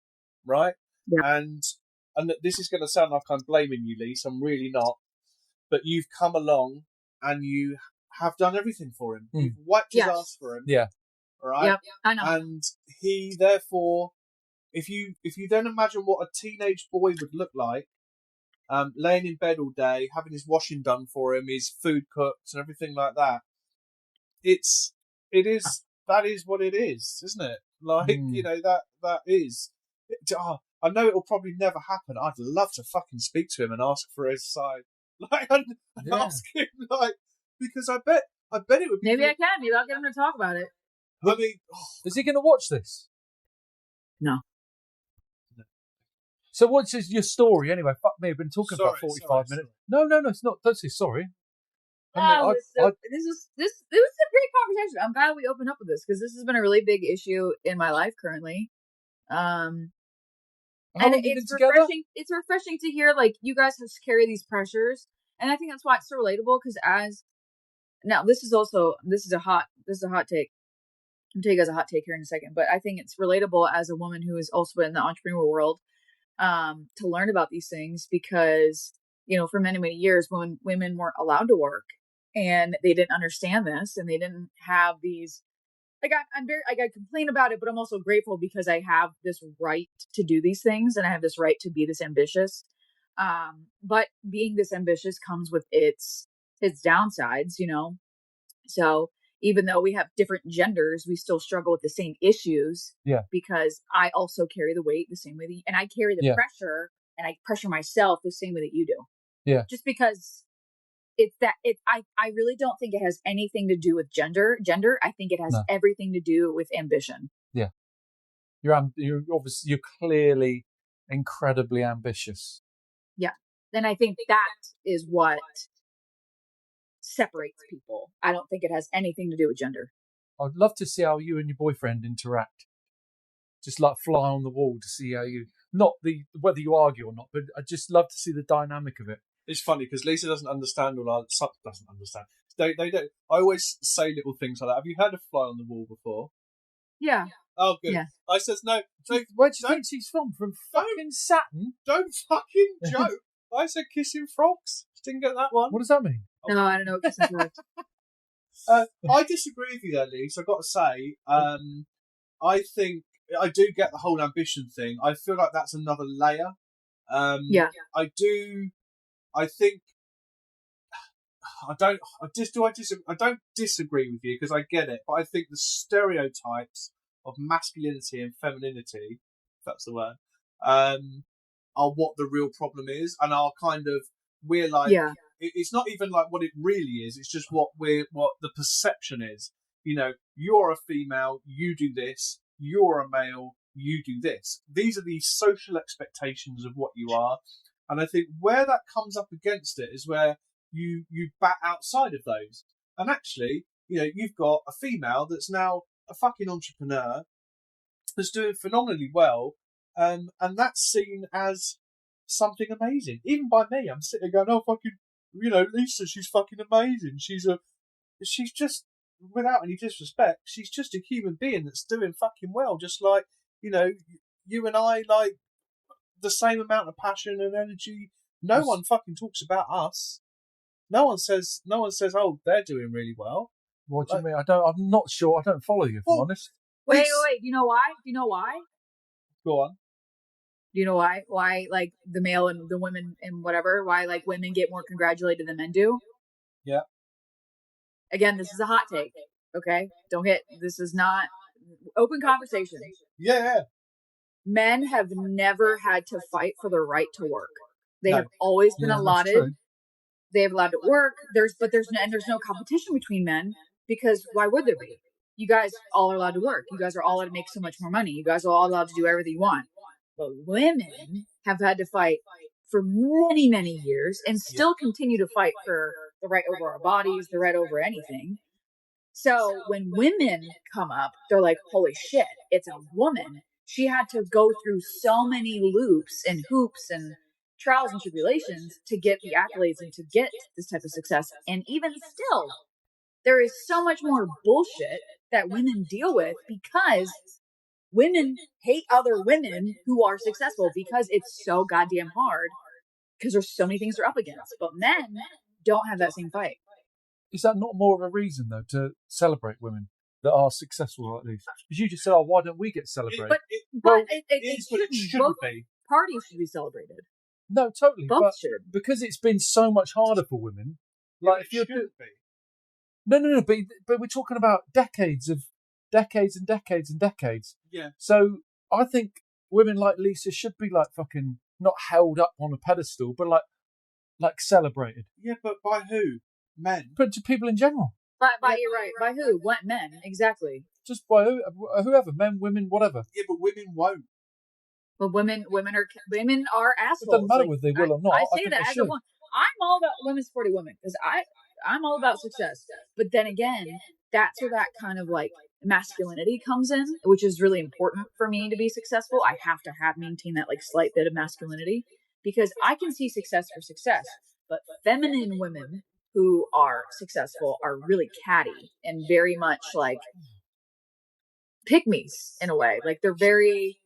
right? Yeah. And this is going to sound like I'm blaming you, Lisa. I'm really not. But you've come along and you have done everything for him. You've wiped his ass for him. Yeah. Right? Yep, I know. And he, therefore, if you then imagine what a teenage boy would look like, laying in bed all day, having his washing done for him, his food cooked and everything like that, that is what it is, isn't it? Like, that is. I know it'll probably never happen. I'd love to fucking speak to him and ask for his side, ask him, because I bet it would be. Maybe I can. Maybe I'll get him to talk about it. I mean, is he going to watch this? No. So what's your story anyway? Fuck me, I've been talking for 45 minutes. No, it's not. Don't say sorry. This was a great conversation. I'm glad we opened up with this because this has been a really big issue in my life currently. And it's refreshing. It's refreshing to hear like you guys have to carry these pressures, and I think that's why it's so relatable. Because this is a hot take. I'll tell you guys a hot take here in a second, but I think it's relatable as a woman who is also in the entrepreneur world to learn about these things because for many years when women weren't allowed to work and they didn't understand this and they didn't have these. Like I complain about it, but I'm also grateful because I have this right to do these things and I have this right to be this ambitious. But being this ambitious comes with its downsides, So even though we have different genders, we still struggle with the same issues. Yeah. Because I also carry the weight the same way and I carry the pressure and I pressure myself the same way that you do. Yeah. Just because. I really don't think it has anything to do with gender. I think it has everything to do with ambition. Yeah. You're obviously, you're clearly incredibly ambitious. Yeah. And I think that is what separates people. I don't think it has anything to do with gender. I'd love to see how you and your boyfriend interact. Just like fly on the wall to see how you, whether you argue or not, but I'd just love to see the dynamic of it. It's funny because Lisa doesn't understand doesn't understand. They don't. I always say little things like that. Have you heard of fly on the wall before? Yeah. Oh, good. Yeah. I says no. Where do you think she's from? From fucking Saturn? Don't fucking joke. I said kissing frogs. Didn't get that one. What does that mean? No, I don't know what kissing frogs. I disagree with you there, Lisa. I've got to say, I think I do get the whole ambition thing. I feel like that's another layer. Yeah. I do. I think. I don't disagree with you because I get it, but I think the stereotypes of masculinity and femininity, if that's the word, are what the real problem is, and are kind of we're like. Yeah. It's not even like what it really is. It's just what the perception is. You know, you're a female, you do this. You're a male, you do this. These are the social expectations of what you are. And I think where that comes up against it is where you bat outside of those. And actually, you know, you've got a female that's now a fucking entrepreneur that's doing phenomenally well. And that's seen as something amazing. Even by me, I'm sitting there going, oh, fucking, you know, Lisa, she's fucking amazing. She's just, without any disrespect, she's just a human being that's doing fucking well. Just like, you know, you and I, like, the same amount of passion and energy. No one fucking talks about us. No one says, oh, they're doing really well. What do you mean? I'm not sure. I don't follow you, if I'm honest. Wait. Do you know why? Do you know why? Go on. Do you know why? Why, like, the male and the women and whatever, why, like, women get more congratulated than men do? Yeah. Again, this is a hot take, okay? This is not open conversation. Yeah. Men have never had to fight for the right to work. They have always been allotted. They have allowed to work. There's no competition between men because why would there be? You guys all are allowed to work. You guys are all allowed to make so much more money. You guys are all allowed to do everything you want. But women have had to fight for many, many years and still continue to fight for the right over our bodies, the right over anything. So when women come up, they're like, holy shit, it's a woman. She had to go through so many loops and hoops and trials and tribulations to get the accolades and to get this type of success. And even still, there is so much more bullshit that women deal with because women hate other women who are successful because it's so goddamn hard because there's so many things they're up against. But men don't have that same fight. Is that not more of a reason, though, to celebrate women that are successful like these? Because you just said, oh, why don't we get celebrated? It shouldn't be. Parties should be celebrated. No, totally. Both but should. Because it's been so much harder for women. Like, if you're be. No, but we're talking about decades and decades and decades. Yeah. So I think women like Lisa should be like fucking not held up on a pedestal, but like celebrated. Yeah, but by who? Men. But to people in general. You're right. By who? What men? Exactly. Just by whoever, men, women, whatever. Yeah, but women won't. But women are assholes. It doesn't matter whether they will or not. I say that as a woman. I'm all about women supporting women because I'm all about success. But then again, that's where that kind of like masculinity comes in, which is really important for me to be successful. I have to maintain that like slight bit of masculinity because I can see success for success, but feminine women who are successful are really catty and very much like pygmies in a way. Like they're very,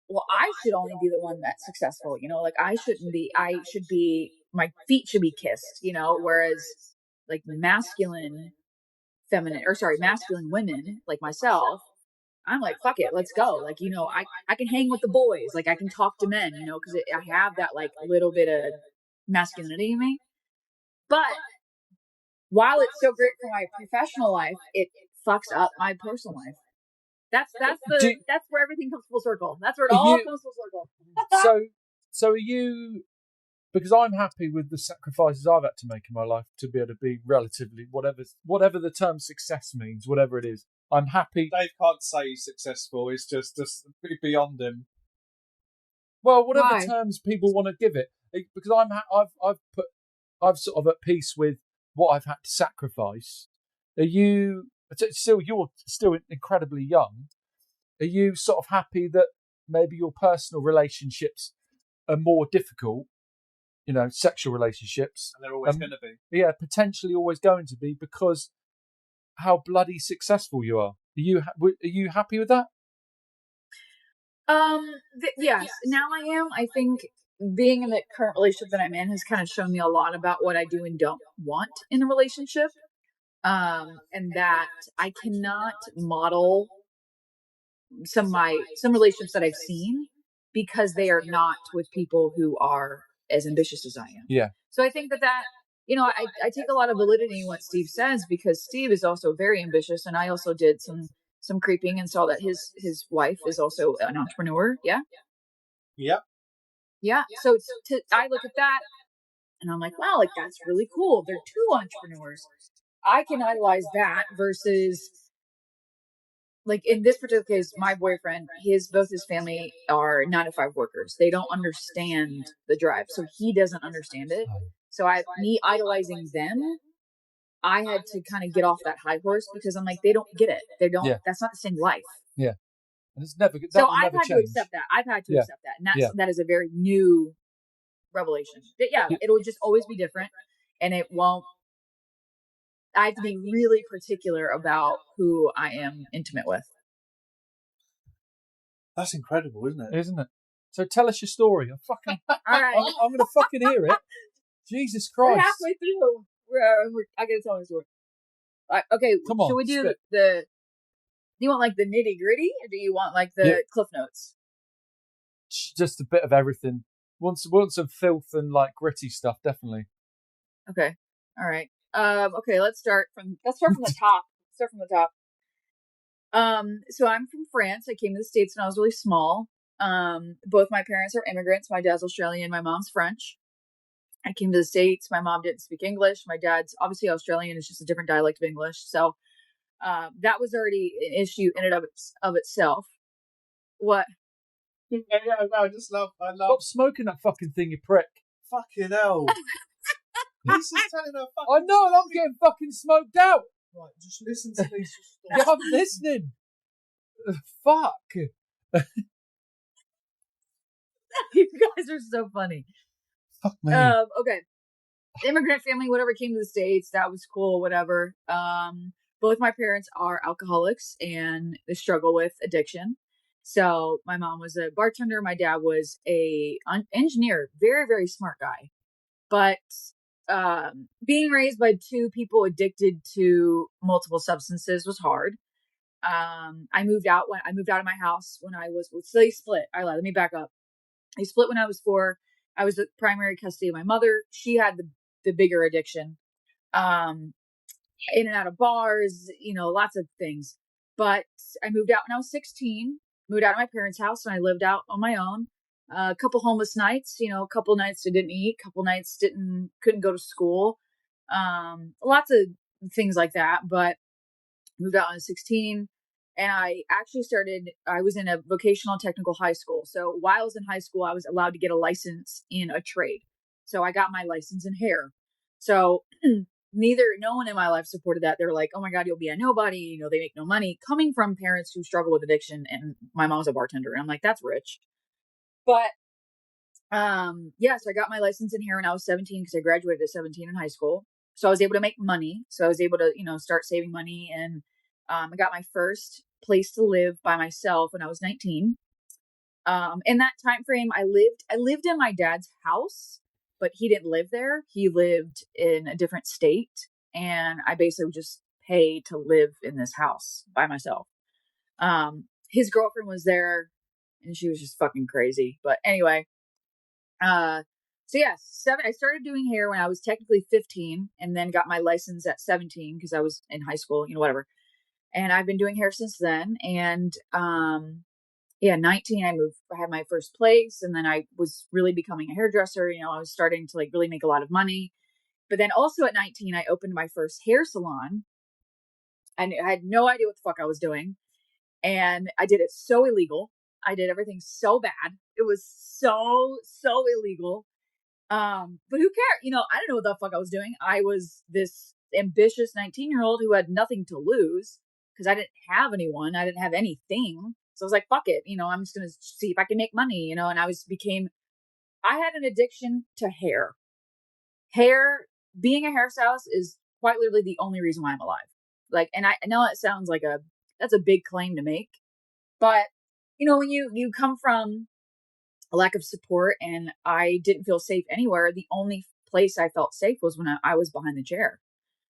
well, I should only be the one that's successful, you know, like I should be, my feet should be kissed, you know, whereas like masculine women like myself, I'm like, fuck it, let's go. Like, you know, I can hang with the boys. Like I can talk to men, you know, because I have that like little bit of masculinity in me. But while it's so great for my professional life, it fucks up my personal life. That's where everything comes full circle. That's where it all comes full circle. So are you? Because I'm happy with the sacrifices I've had to make in my life to be able to be relatively whatever the term success means, whatever it is. I'm happy. Dave can't say he's successful. It's just beyond him. Well, whatever Why? terms people want to give it, because I've sort of at peace with what I've had to sacrifice. You're still incredibly young. Are you sort of happy that maybe your personal relationships are more difficult? You know, sexual relationships. And they're always going to be. Yeah, potentially always going to be, because how bloody successful you are. Are you happy with that? Yes, now I am. I think being in the current relationship that I'm in has kind of shown me a lot about what I do and don't want in a relationship. And that I cannot model some relationships that I've seen because they are not with people who are as ambitious as I am. Yeah. So I think that I take a lot of validity in what Steve says, because Steve is also very ambitious, and I also did some creeping and saw that his wife is also an entrepreneur. Yeah. Yep. Yeah. So I look at that and I'm like, wow, like that's really cool. They're two entrepreneurs. I can idolize that versus, like in this particular case, my boyfriend, both his family are 9-to-5 workers. They don't understand the drive. So he doesn't understand it. So me idolizing them, I had to kind of get off that high horse, because I'm like, they don't get it. They don't, that's not the same life. Yeah. And it's never, so I've had to accept that. I've had to accept that. And that is a very new revelation. It'll just always be different, and it won't, I have to be really particular about who I am intimate with. That's incredible, isn't it? Isn't it? So tell us your story. All right. I'm going to fucking hear it. Jesus Christ. We're halfway through. I got to tell my story. Okay. Come on. Should we do do you want like the nitty gritty, or do you want like the cliff notes? Just a bit of everything. Want some filth and like gritty stuff, definitely. Okay. All right. Okay, let's start from the top. So I'm from France. I came to the States when I was really small. Both my parents are immigrants. My dad's Australian, my mom's French. I came to the States. My mom didn't speak English. My dad's obviously Australian. It's just a different dialect of English. So that was already an issue in and of itself. What? Yeah, I love. Stop smoking that fucking thing, you prick. Fucking hell. Lisa's telling her fucking I know, and I'm getting fucking smoked out. Right, just listen to Lisa's story. Yeah, I'm listening. Fuck. You guys are so funny. Fuck me. Okay. Immigrant family, whatever, came to the States. That was cool, whatever. Both my parents are alcoholics and they struggle with addiction. So my mom was a bartender. My dad was an engineer. Very, very smart guy. But being raised by two people addicted to multiple substances was hard. I moved out of my house when I was, so they split. Let me back up. They split when I was 4. I was the primary custody of my mother. She had the bigger addiction. In and out of bars, lots of things. But I moved out when I was 16, moved out of my parents' house, and I lived out on my own. A couple homeless nights, a couple nights I didn't eat, couple nights couldn't go to school. Lots of things like that, but moved out when I was 16. And I actually I was in a vocational technical high school. So while I was in high school, I was allowed to get a license in a trade. So I got my license in hair. So no one in my life supported that. They were like, oh my God, you'll be a nobody. They make no money, coming from parents who struggle with addiction. And my mom's a bartender. And I'm like, that's rich. But, so I got my license in hair when I was 17, because I graduated at 17 in high school. So I was able to make money. So I was able to, start saving money. And I got my first place to live by myself when I was 19. In that time frame, I lived in my dad's house, but he didn't live there. He lived in a different state, and I basically would just pay to live in this house by myself. His girlfriend was there, and she was just fucking crazy. But anyway, I started doing hair when I was technically 15, and then got my license at 17 because I was in high school, whatever. And I've been doing hair since then. And 19, I had my first place, and then I was really becoming a hairdresser. I was starting to really make a lot of money. But then also at 19, I opened my first hair salon. And I had no idea what the fuck I was doing. And I did it so illegal. I did everything so bad. It was so illegal. But who cares? You know, I didn't know what the fuck I was doing. I was this ambitious 19-year-old who had nothing to lose because I didn't have anyone. I didn't have anything. So I was like, fuck it. You know, I'm just going to see if I can make money, you know, and I had an addiction to hair. Hair, being a hairstylist is quite literally the only reason why I'm alive. Like, and I know it sounds like that's a big claim to make, but you know, when you come from a lack of support and I didn't feel safe anywhere, the only place I felt safe was when I was behind the chair.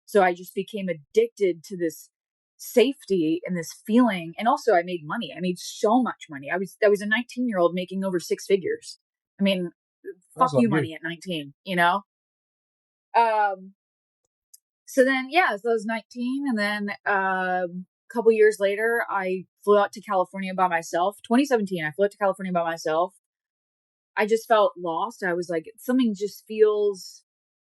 So I just became addicted to this safety and this feeling. And also I made money. I made so much money. I was a 19-year-old making over 6 figures. I mean, fuck you money at 19, you know? So then, so I was 19, and then a couple years later, I flew out to California by myself. 2017, I flew out to California by myself. I just felt lost. I was like, something just feels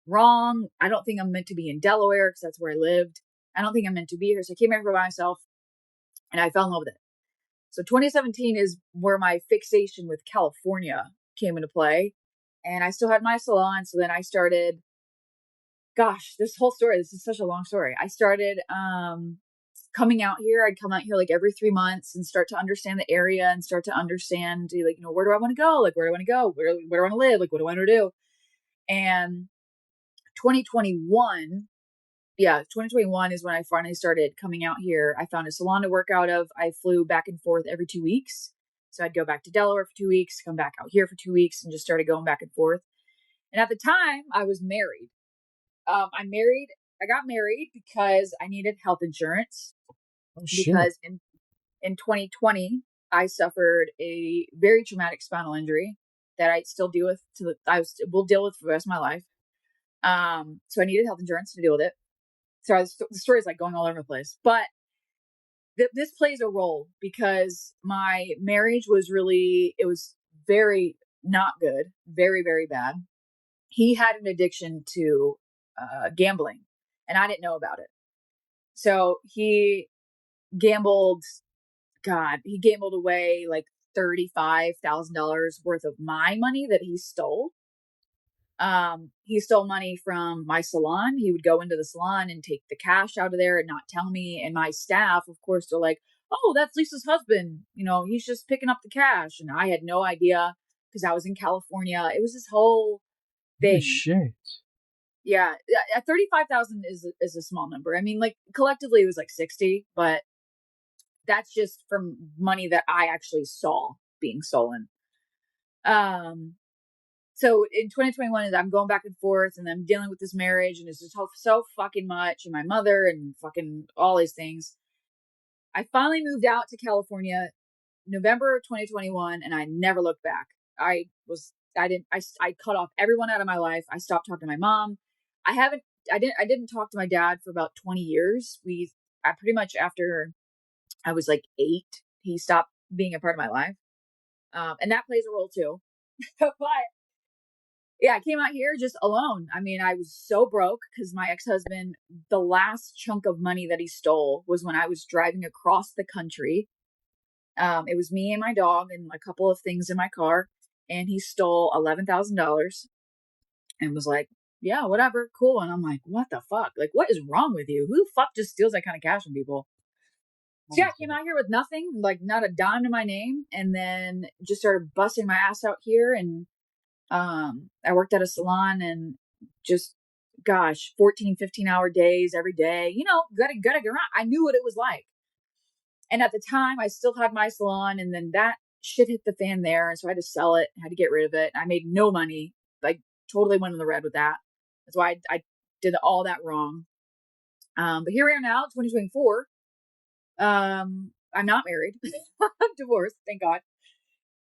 wrong. I don't think I'm meant to be in Delaware because that's where I lived. I don't think I'm meant to be here. So I came here by myself, and I fell in love with it. So 2017 is where my fixation with California came into play, and I still had my salon. So then I started. Gosh, this whole story, this is such a long story. I started coming out here. I'd come out here like every 3 months and start to understand the area and start to understand, like, you know, where do I want to go? Like, where do I want to go? Where do I want to live? Like, what do I want to do? And 2021, 2021 is when I finally started coming out here. I found a salon to work out of. I flew back and forth every 2 weeks. So I'd go back to Delaware for 2 weeks, come back out here for 2 weeks, and just started going back and forth. And at the time, I was married. I got married because I needed health insurance. Oh, shit. Because in 2020, I suffered a very traumatic spinal injury that I still deal with will deal with for the rest of my life. So I needed health insurance to deal with it. So the story is like going all over the place, but this plays a role because my marriage was very not good, very, very bad. He had an addiction to gambling, and I didn't know about it. So he gambled away like $35,000 worth of my money that he stole. He stole money from my salon. He would go into the salon and take the cash out of there and not tell me. And my staff, of course, they're like, "Oh, that's Lisa's husband. You know, he's just picking up the cash." And I had no idea because I was in California. It was this whole thing. Holy shit. Yeah, 35,000 is a small number. I mean, like collectively it was like 60, but that's just from money that I actually saw being stolen. So in 2021, I'm going back and forth, and I'm dealing with this marriage, and it's just so fucking much, and my mother, and fucking all these things. I finally moved out to California, November of 2021, and I never looked back. I cut off everyone out of my life. I stopped talking to my mom. I didn't talk to my dad for about 20 years. I pretty much after I was like 8, he stopped being a part of my life. And that plays a role too. But yeah, I came out here just alone. I mean, I was so broke because my ex-husband, the last chunk of money that he stole was when I was driving across the country. It was me and my dog and a couple of things in my car. And he stole $11,000 and was like, "Yeah, whatever, cool." And I'm like, "What the fuck? Like, what is wrong with you? Who the fuck just steals that kind of cash from people?" So yeah, I came out here with nothing, like not a dime to my name, and then just started busting my ass out here. And I worked at a salon and just, 14, 15-hour days every day. You know, gotta get around. I knew what it was like. And at the time, I still had my salon, and then that shit hit the fan there. And so I had to sell it, had to get rid of it. I made no money. Like, totally went in the red with that. That's why I did all that wrong. But here we are now, 2024. I'm not married. I'm divorced, thank God.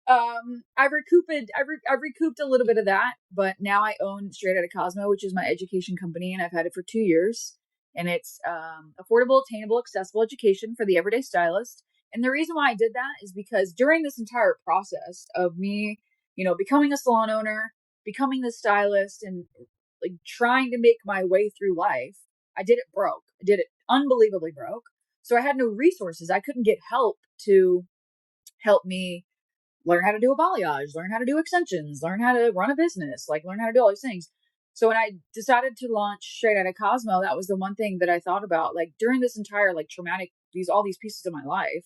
I've recouped a little bit of that, but now I own Straight Outta Cosmo, which is my education company, and I've had it for 2 years. And it's affordable, attainable, accessible education for the everyday stylist. And the reason why I did that is because during this entire process of me, you know, becoming a salon owner, becoming the stylist, and like trying to make my way through life, I did it broke. did it unbelievably broke. So I had no resources. I couldn't get help to help me learn how to do a balayage, learn how to do extensions, learn how to run a business, like learn how to do all these things. So when I decided to launch Straight Outta Cosmo, that was the one thing that I thought about, like during this entire like traumatic, all these pieces of my life,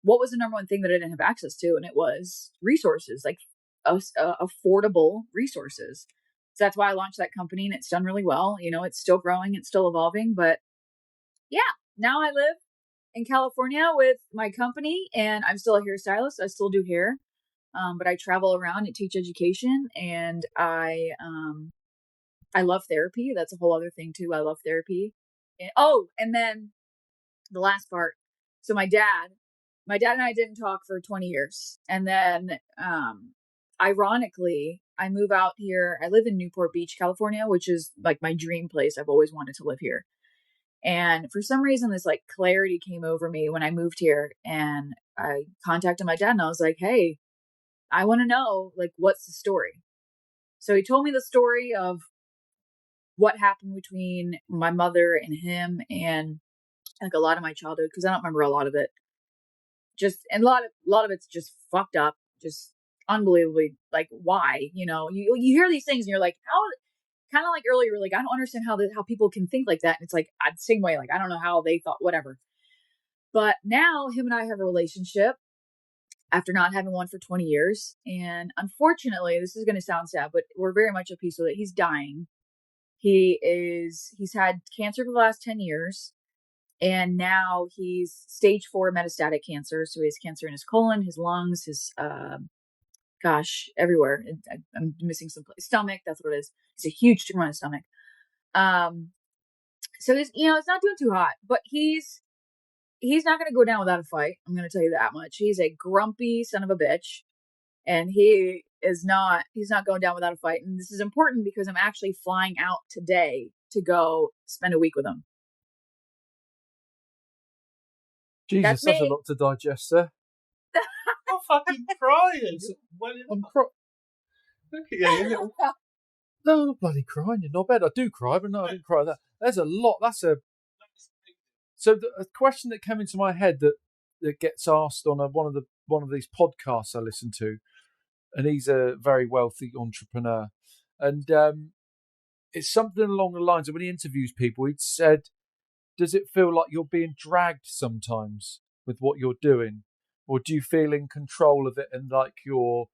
what was the number one thing that I didn't have access to? And it was resources, like affordable resources. So that's why I launched that company, and it's done really well. You know, it's still growing, it's still evolving, but yeah, now I live in California with my company, and I'm still a hairstylist. I still do hair, but I travel around and teach education, and I love therapy. That's a whole other thing too. I love therapy. And then the last part. So my dad and I didn't talk for 20 years, and then ironically, I move out here. I live in Newport Beach, California, which is like my dream place. I've always wanted to live here. And for some reason, this like clarity came over me when I moved here, and I contacted my dad, and I was like, hey, I want to know, like, what's the story? So he told me the story of what happened between my mother and him, and like a lot of my childhood, because I don't remember a lot of it. And a lot of it's just fucked up, just unbelievably, like, why? You know, you hear these things and you're like, how? Kind of like earlier, like, I don't understand how people can think like that. And it's like, the same way, like, I don't know how they thought, whatever. But now him and I have a relationship after not having one for 20 years. And unfortunately, this is going to sound sad, but we're very much at peace with it. He's dying. He's had cancer for the last 10 years. And now he's stage 4 metastatic cancer. So he has cancer in his colon, his lungs, his, everywhere. I'm missing some place. Stomach. That's what it is. It's a huge tumor on his stomach. So he's, it's not doing too hot, but he's not going to go down without a fight. I'm going to tell you that much. He's a grumpy son of a bitch, and he's not going down without a fight. And this is important because I'm actually flying out today to go spend a week with him. Jesus, that's a lot to digest, sir. I'm fucking crying. Look at you, little... No, I'm not bloody crying, you knobhead. I do cry, but no, I didn't cry that. There's a lot. So a question that came into my head that gets asked on one of these podcasts I listen to, and he's a very wealthy entrepreneur, and it's something along the lines of when he interviews people, he'd said, does it feel like you're being dragged sometimes with what you're doing? Or do you feel in control of it and like you're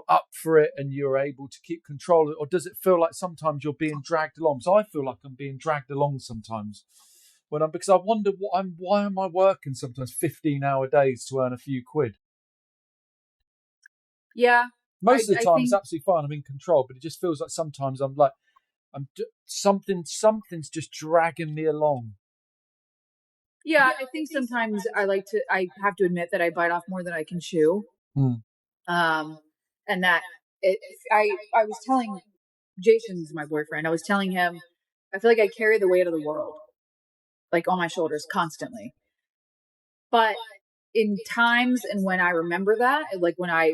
up for it and you're able to keep control of it? Or does it feel like sometimes you're being dragged along? So I feel like I'm being dragged along sometimes because I wonder why am I working sometimes 15-hour days to earn a few quid? Yeah. Most of the time it's absolutely fine. I'm in control, but it just feels like sometimes something's just dragging me along. Yeah, I think sometimes I have to admit that I bite off more than I can chew. And that I was telling Jason's my boyfriend, I was telling him, I feel like I carry the weight of the world, like on my shoulders constantly. But in times and when I remember that, like when I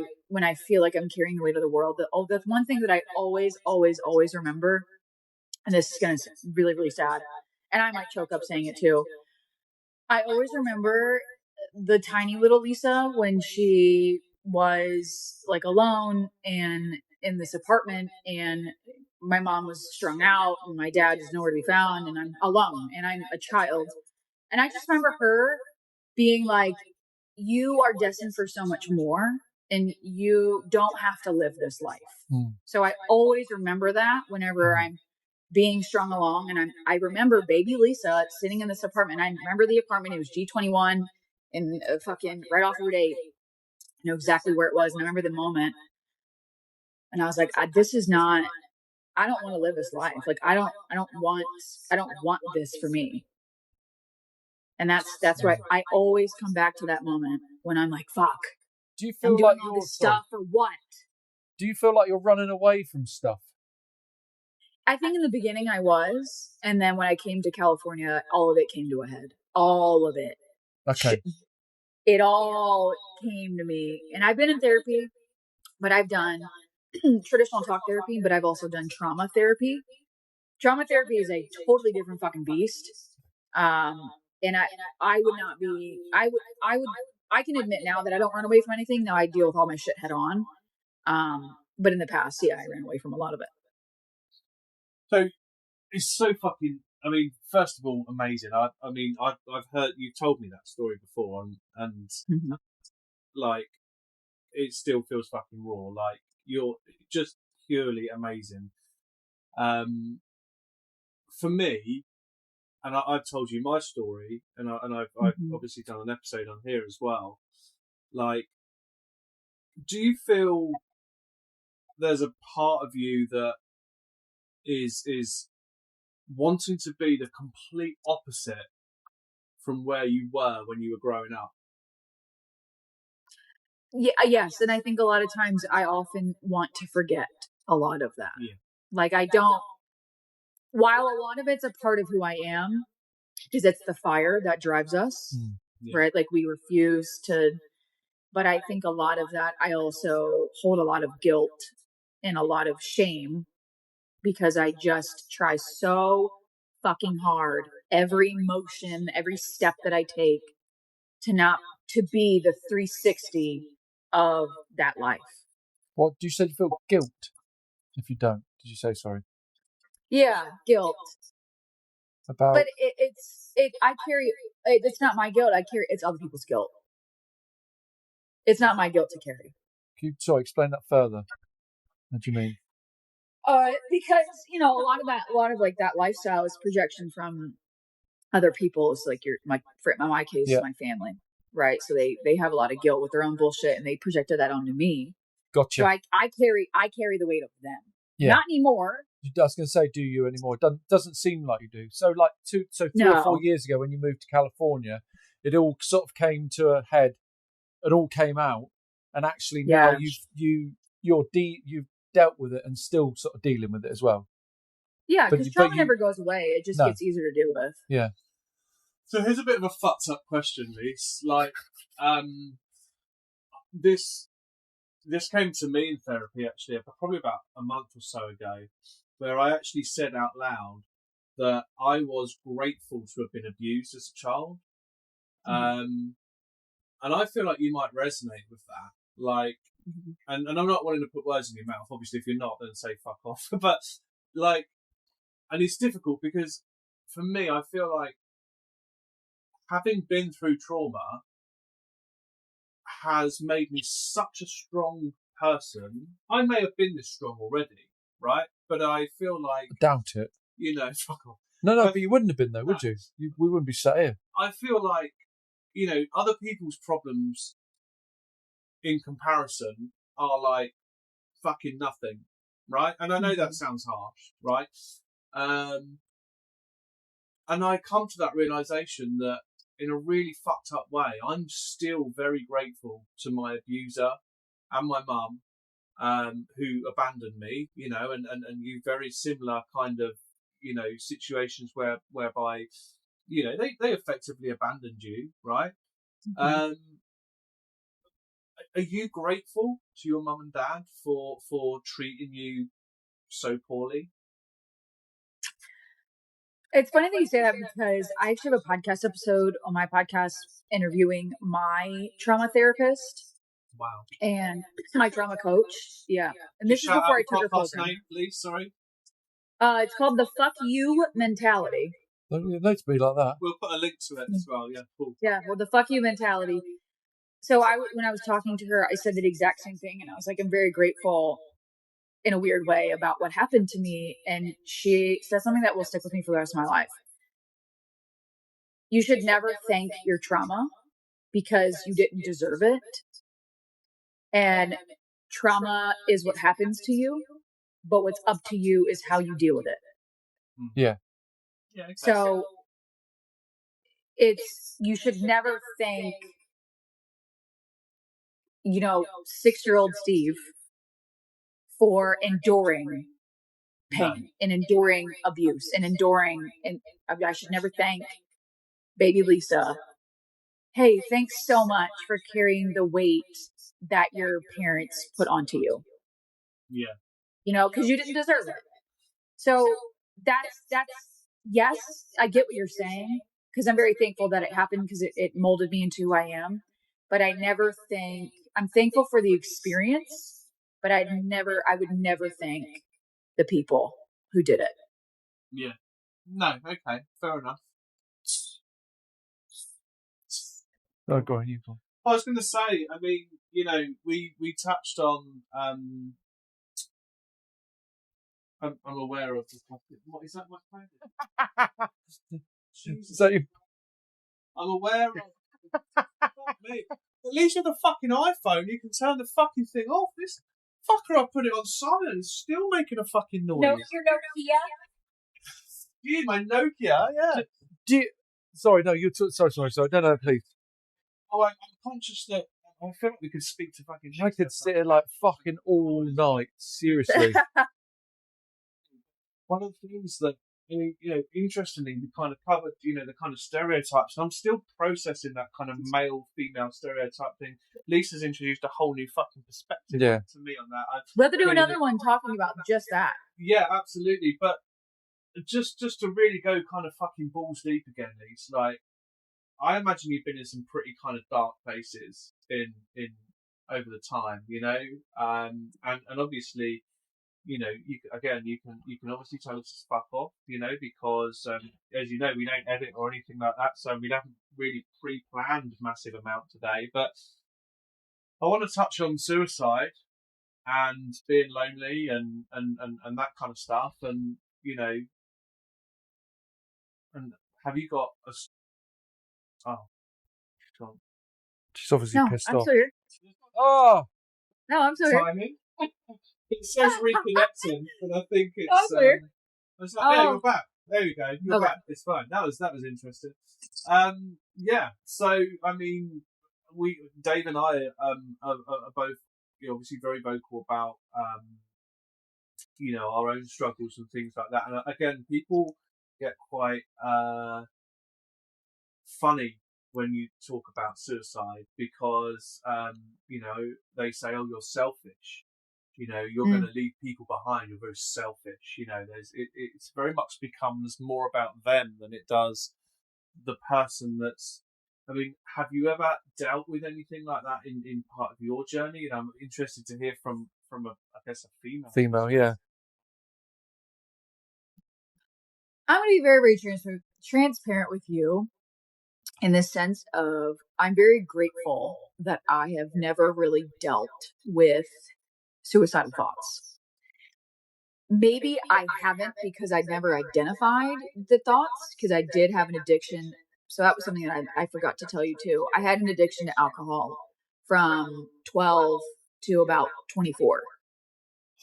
feel like I'm carrying the weight of the world, that's one thing that I always, always, always remember. And this is going to really, really sad. And I might choke up saying it too. I always remember the tiny little Lisa when she was like alone and in this apartment, and my mom was strung out and my dad is nowhere to be found, and I'm alone and I'm a child. And I just remember her being like, you are destined for so much more and you don't have to live this life. So I always remember that whenever I'm being strung along. And I remember baby Lisa sitting in this apartment. I remember the apartment. It was G21 in fucking right off Route 8. I know exactly where it was. And I remember the moment. And I was like, this is not, I don't want to live this life. Like, I don't want this for me. And that's right. I always come back to that moment when I'm like, fuck. Do you feel I'm doing all this stuff for what? Do you feel like you're running away from stuff? I think in the beginning I was. And then when I came to California, all of it came to a head. All of it. Okay. It all came to me. And I've been in therapy, but I've done traditional talk therapy, but I've also done trauma therapy. trauma therapy is a totally different fucking beast. And I would not be, I can admit now that I don't run away from anything. Now I deal with all my shit head on. But in the past, yeah, I ran away from a lot of it. So it's so fucking, I mean, first of all, amazing. I mean, I've heard, you've told me that story before, and like, it still feels fucking raw. Like, you're just purely amazing. For me, and I've told you my story, and I've obviously done an episode on here as well. Like, do you feel there's a part of you that is wanting to be the complete opposite from where you were when you were growing up? Yeah, yes, and I think a lot of times I often want to forget a lot of that. Yeah. Like, I don't, while a lot of it's a part of who I am, because it's the fire that drives us, right? Like, we refuse to, but I think a lot of that, I also hold a lot of guilt and a lot of shame, because I just try so fucking hard every motion, every step that I take to be the 360 of that life. What you said? You feel guilt if you don't. Did you say sorry? Yeah, guilt. About, but I carry, it's not my guilt. It's other people's guilt. It's not my guilt to carry. can you explain that further? What do you mean? Because a lot of like that lifestyle is projection from other people. It's like in my case, my family, right? So they have a lot of guilt with their own bullshit, and they projected that onto me. Gotcha. So I carry the weight of them. Yeah. Not anymore. I was going to say, do you anymore? It doesn't seem like you do. So like 3 or 4 years ago when you moved to California, it all sort of came to a head. It all came out, and actually now you've dealt with it and still sort of dealing with it as well. Yeah, because trauma never goes away. It just gets easier to deal with. Yeah. So here's a bit of a fucked up question, Lise. Like, this came to me in therapy actually probably about a month or so ago, where I actually said out loud that I was grateful to have been abused as a child. And I feel like you might resonate with that. Like, and I'm not wanting to put words in your mouth. Obviously, if you're not, then say fuck off. But like, and it's difficult because for me, I feel like having been through trauma has made me such a strong person. I may have been this strong already, right? But I feel like... I doubt it. Fuck off. No, but you wouldn't have been though, would you? We wouldn't be sat here. I feel like, other people's problems in comparison are like fucking nothing, right? And I know that sounds harsh, right? And I come to that realization that in a really fucked up way, I'm still very grateful to my abuser and my mum, who abandoned me, and you very similar kind of, situations whereby, they effectively abandoned you, right? Are you grateful to your mum and dad for treating you so poorly? It's funny that you say that, because I actually have a podcast episode on my podcast interviewing my trauma therapist. Wow. And my trauma coach. Yeah. And this is before I took her program. Name, please, sorry. It's called the Fuck You Mentality. It needs to be like that. We'll put a link to it as well. Yeah, cool. Yeah, well, the Fuck You Mentality. So when I was talking to her, I said the exact same thing, and I was like, I'm very grateful in a weird way about what happened to me. And she said something that will stick with me for the rest of my life. You should never thank your trauma because you didn't deserve it. And trauma is what happens to you, but what's up to you is how you deal with it. Yeah. Yeah. Exactly. So you should never thank, 6-year-old Steve for enduring pain and enduring abuse and I should never thank baby Lisa. Hey, thanks so much for carrying the weight that your parents put onto you. Yeah. Because you didn't deserve it. So that's yes, I get what you're saying, because I'm very thankful that it happened, because it molded me into who I am. But I'm thankful for the experience, but I would never thank the people who did it. Yeah. No, okay, fair enough. Oh, go on, you go. I was going to say, I mean, you know, we touched on. I'm aware of the topic. What is that, my phone? So you, I'm aware of. Mate, at least with a fucking iPhone, you can turn the fucking thing off. This fucker, I put it on silent, it's still making a fucking noise. No, your Nokia. Yeah, my Nokia, yeah. Sorry, no, you took. Sorry. No, please. Oh, I'm conscious that I feel like we could speak to fucking. I could sit here like fucking all night. Seriously. One of the things that, you know, interestingly, we kind of covered, you know, the kind of stereotypes, and I'm still processing that kind of male-female stereotype thing. Lisa's introduced a whole new fucking perspective to me on that. We'll have to do another one talking about just that. Yeah, absolutely. But just to really go kind of fucking balls deep again, Lisa, like, I imagine you've been in some pretty kind of dark places in over the time, you know, and obviously, you know, you can obviously tell us to fuck off, you know, because as you know, we don't edit or anything like that, so we haven't really pre-planned massive amount today. But I want to touch on suicide and being lonely and that kind of stuff, and you know, and have you got a? Oh, she's obviously pissed off. Still here. Oh no, I'm still here. Timing. It says reconnecting, but I think it's. It's like, oh. You're back. There you go. You're back. It's fine. That was interesting. Yeah. So I mean, Dave and I are both, you know, obviously very vocal about you know, our own struggles and things like that. And again, people get quite funny when you talk about suicide because you know, they say, "Oh, you're selfish." You know, you're going to leave people behind. You're very selfish. You know, it's very much becomes more about them than it does the person that's. I mean, have you ever dealt with anything like that in part of your journey? And I'm interested to hear from a, I guess, a female. Female, yeah. I'm going to be very, very transparent with you in the sense of I'm very grateful that I have never really dealt with suicidal thoughts. Maybe I haven't because I never identified the thoughts, because I did have an addiction. So that was something that I forgot to tell you too. I had an addiction to alcohol from 12 to about 24.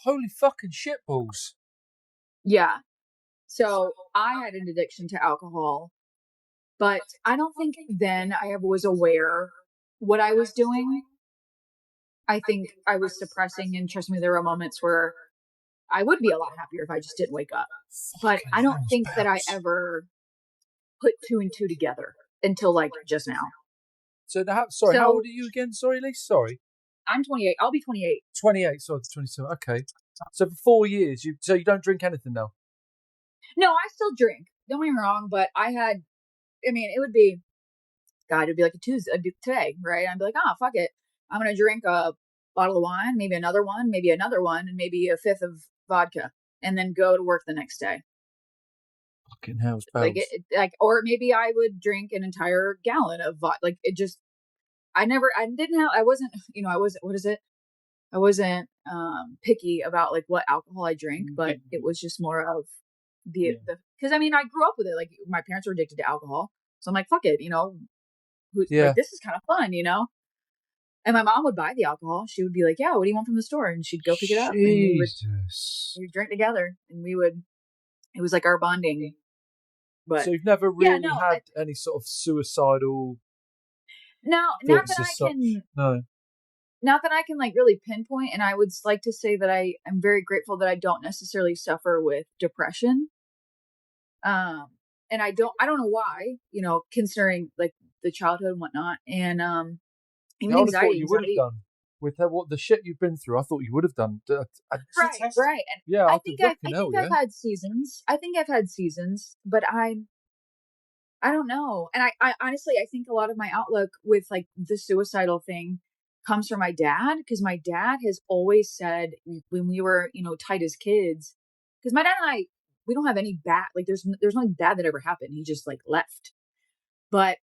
Holy fucking shitballs. Yeah. So I had an addiction to alcohol, but I don't think then I was aware what I was doing. I think I was suppressing, and trust me, there were moments where I would be a lot happier if I just didn't wake up. But I don't think that I ever put two and two together until like just now. So how old are you again? Sorry, Lisa. Sorry. I'm 28. I'll be 28. 28. Sorry, 27. Okay. So for 4 years, you don't drink anything now? No, I still drink. Don't get me wrong, but it would be, God, it'd be like a Tuesday today, right? I'd be like, fuck it. I'm going to drink a bottle of wine, maybe another one, and maybe a fifth of vodka, and then go to work the next day. Fucking hell's bells. Or maybe I would drink an entire gallon of vodka. Like, it just, I wasn't picky about like what alcohol I drink, but it was just more of because I grew up with it. Like, my parents were addicted to alcohol, so I'm like, fuck it, you know, like, this is kind of fun, you know. And my mom would buy the alcohol. She would be like, "Yeah, what do you want from the store?" And she'd go pick it up, and we would drink together, and it was like our bonding. But so you've never really had any sort of suicidal? Not that I can like really pinpoint. And I would like to say that I am very grateful that I don't necessarily suffer with depression. And I don't know why, you know, considering like the childhood and whatnot. And even anxiety. You would have done. with what the shit you've been through, I thought you would have done. Right. And Yeah, I think I've had seasons. But I don't know. And I honestly, I think a lot of my outlook with like the suicidal thing comes from my dad, because my dad has always said when we were, tight as kids, because my dad and I, we don't have any bad, like there's nothing bad that ever happened. He just like left. But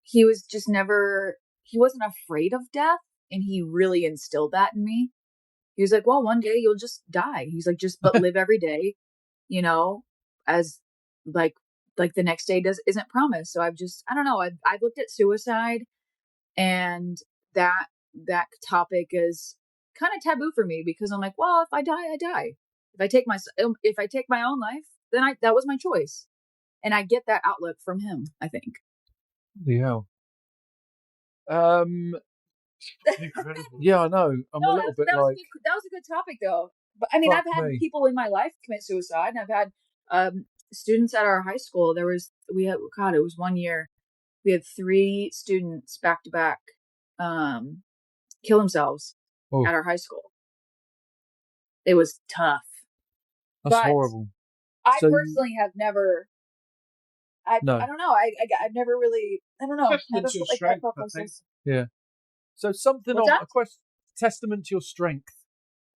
he was just he wasn't afraid of death, and he really instilled that in me. He was like, well, one day you'll just die. He's like, but live every day, as like the next day isn't promised. So I don't know. I've looked at suicide, and that topic is kind of taboo for me, because I'm like, well, if I die, I die. If I take my own life, then that was my choice. And I get that outlook from him, I think. Yeah. Incredible. Yeah, I know. I'm a little bit like... That was a good topic, though. But I mean, I've had people in my life commit suicide, and I've had students at our high school. It was 1 year. We had 3 students back to back kill themselves at our high school. It was tough. That's horrible. I personally have never. I don't know. I've never really. I don't know. Yeah. So something on a testament to your strength,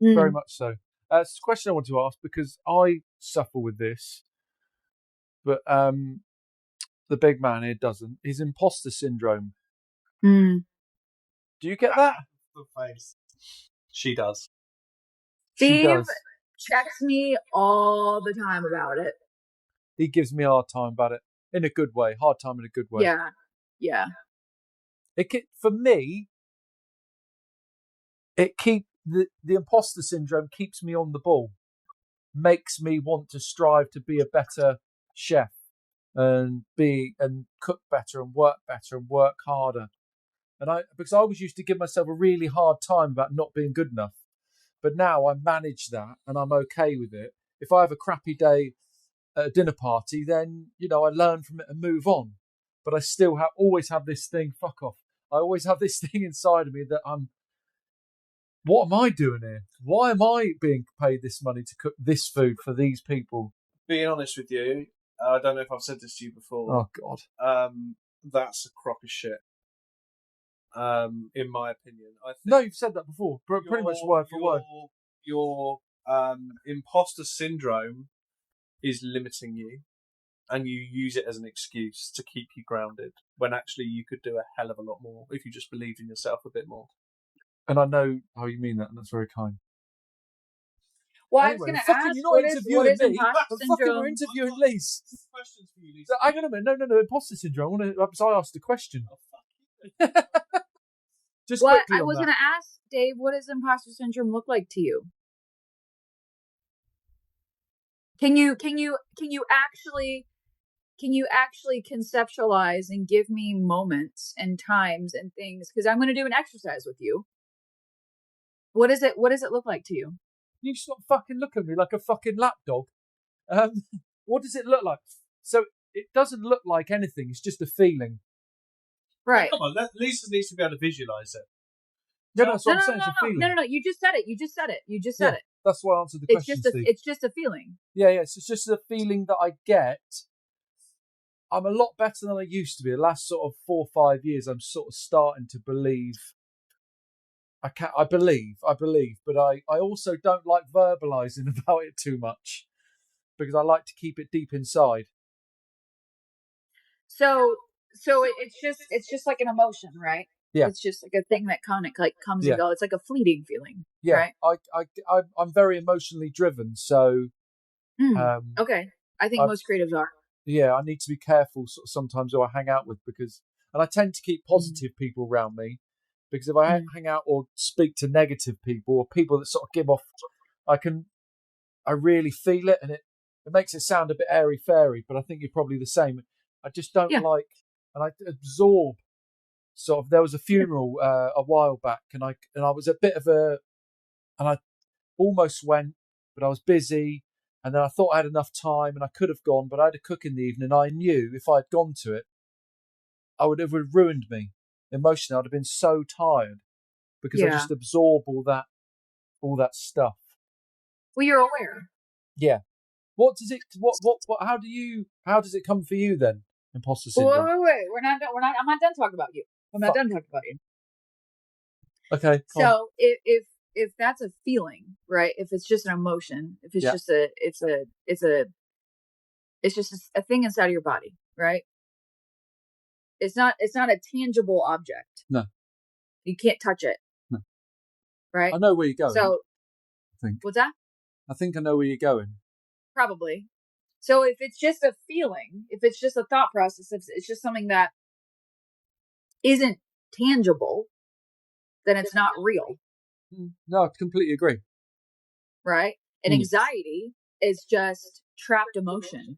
very much so. It's a question I want to ask, because I suffer with this, but the big man here doesn't. His imposter syndrome. Mm. Do you get that? The face. She does. Steve checks me all the time about it. He gives me a hard time about it in a good way. Hard time in a good way. Yeah. For me, the imposter syndrome keeps me on the ball, makes me want to strive to be a better chef and cook better and work harder. Because I always used to give myself a really hard time about not being good enough, but now I manage that and I'm okay with it. If I have a crappy day at a dinner party, then I learn from it and move on. But I still always have this thing. Fuck off. I always have this thing inside of me that what am I doing here? Why am I being paid this money to cook this food for these people? Being honest with you, I don't know if I've said this to you before. Oh, God. That's a crock of shit, in my opinion. No, you've said that before. Pretty much word for word. Your imposter syndrome is limiting you, and you use it as an excuse to keep you grounded, when actually you could do a hell of a lot more if you just believed in yourself a bit more. And I know how you mean that, and that's very kind. Well, anyway, I was going to ask, what is imposter syndrome? We're interviewing Lise. Questions for you, Lisa. Hang on a minute. No, imposter syndrome. I asked the question. Oh, fuck. Just quickly I was going to ask, Dave, what does imposter syndrome look like to you? Can you actually conceptualize and give me moments and times and things? Because I'm going to do an exercise with you. What does it look like to you? You stop fucking look at me like a fucking lapdog. What does it look like? So it doesn't look like anything. It's just a feeling. Right. Come on, Lisa needs to be able to visualise it. Yeah, that's what I'm saying. It's a feeling. No. You just said it. That's why I answered the question, Steve. It's just a feeling. Yeah. It's just a feeling that I get. I'm a lot better than I used to be. The last sort of 4 or 5 years, I'm sort of starting to believe. I believe, but I also don't like verbalising about it too much, because I like to keep it deep inside. So it's just like an emotion, right? Yeah. It's just like a thing that kind of like comes and goes. It's like a fleeting feeling. Yeah. Right? I'm very emotionally driven, so. Okay. I think most creatives are. Yeah, I need to be careful sometimes who I hang out with, and I tend to keep positive people around me, because if I hang out or speak to negative people or people that sort of give off, I really feel it, and it makes it sound a bit airy-fairy, but I think you're probably the same. I just don't like, and I absorb. Sort of, there was a funeral a while back, and I was a bit of and I almost went, but I was busy, and then I thought I had enough time, and I could have gone, but I had a cook in the evening, and I knew if I'd gone to it, it would have ruined me. emotionally, I'd have been so tired because I just absorb all that stuff. Well, you're aware. Yeah. What does it? What? How does it come for you then? Imposter syndrome. Wait. We're not. I'm not done talking about you. I'm not done talking about you. Okay. So if that's a feeling, right? If it's just an emotion, if it's just it's just a thing inside of your body, right? It's not a tangible object. No. You can't touch it. No. Right? I know where you're going. So I think. What's that? I think I know where you're going. Probably. So if it's just a feeling, if it's just a thought process, if it's just something that isn't tangible, then it's not real. No, I completely agree. Right? And anxiety is just trapped emotion.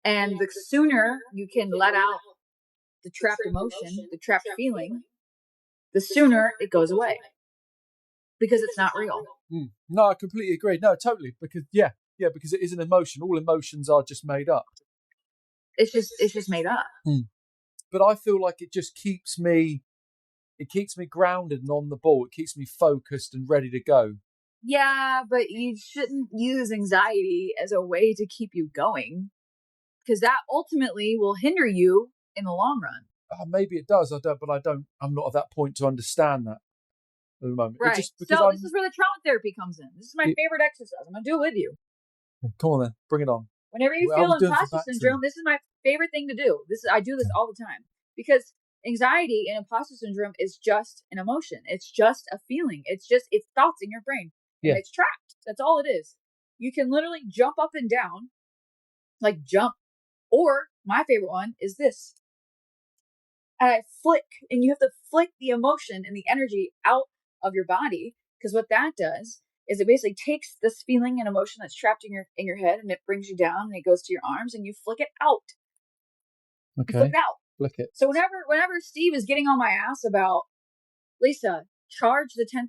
And the sooner you can let out the trapped emotion, the trapped feeling, the sooner it goes away. Because it's not real. No, I completely agree. No, totally. Because because it is an emotion. All emotions are just made up. It's just made up. But I feel like it just keeps me grounded and on the ball. It keeps me focused and ready to go. Yeah, but you shouldn't use anxiety as a way to keep you going, because that ultimately will hinder you in the long run. Maybe it does. I'm not at that point to understand that at the moment. Right. This is where the trauma therapy comes in. This is my favorite exercise. I'm going to do it with you. Come on then. Bring it on. Whenever you feel imposter syndrome, this is my favorite thing to do. I do this all the time, because anxiety and imposter syndrome is just an emotion. It's just a feeling. It's thoughts in your brain. And it's trapped. That's all it is. You can literally jump up and down, like jump. Or my favorite one is this. I flick, and you have to flick the emotion and the energy out of your body, because what that does is it basically takes this feeling and emotion that's trapped in your head, and it brings you down, and it goes to your arms, and you flick it out. Okay. You flick it out. Flick it. So whenever Steve is getting on my ass about, Lisa, charge the $10,000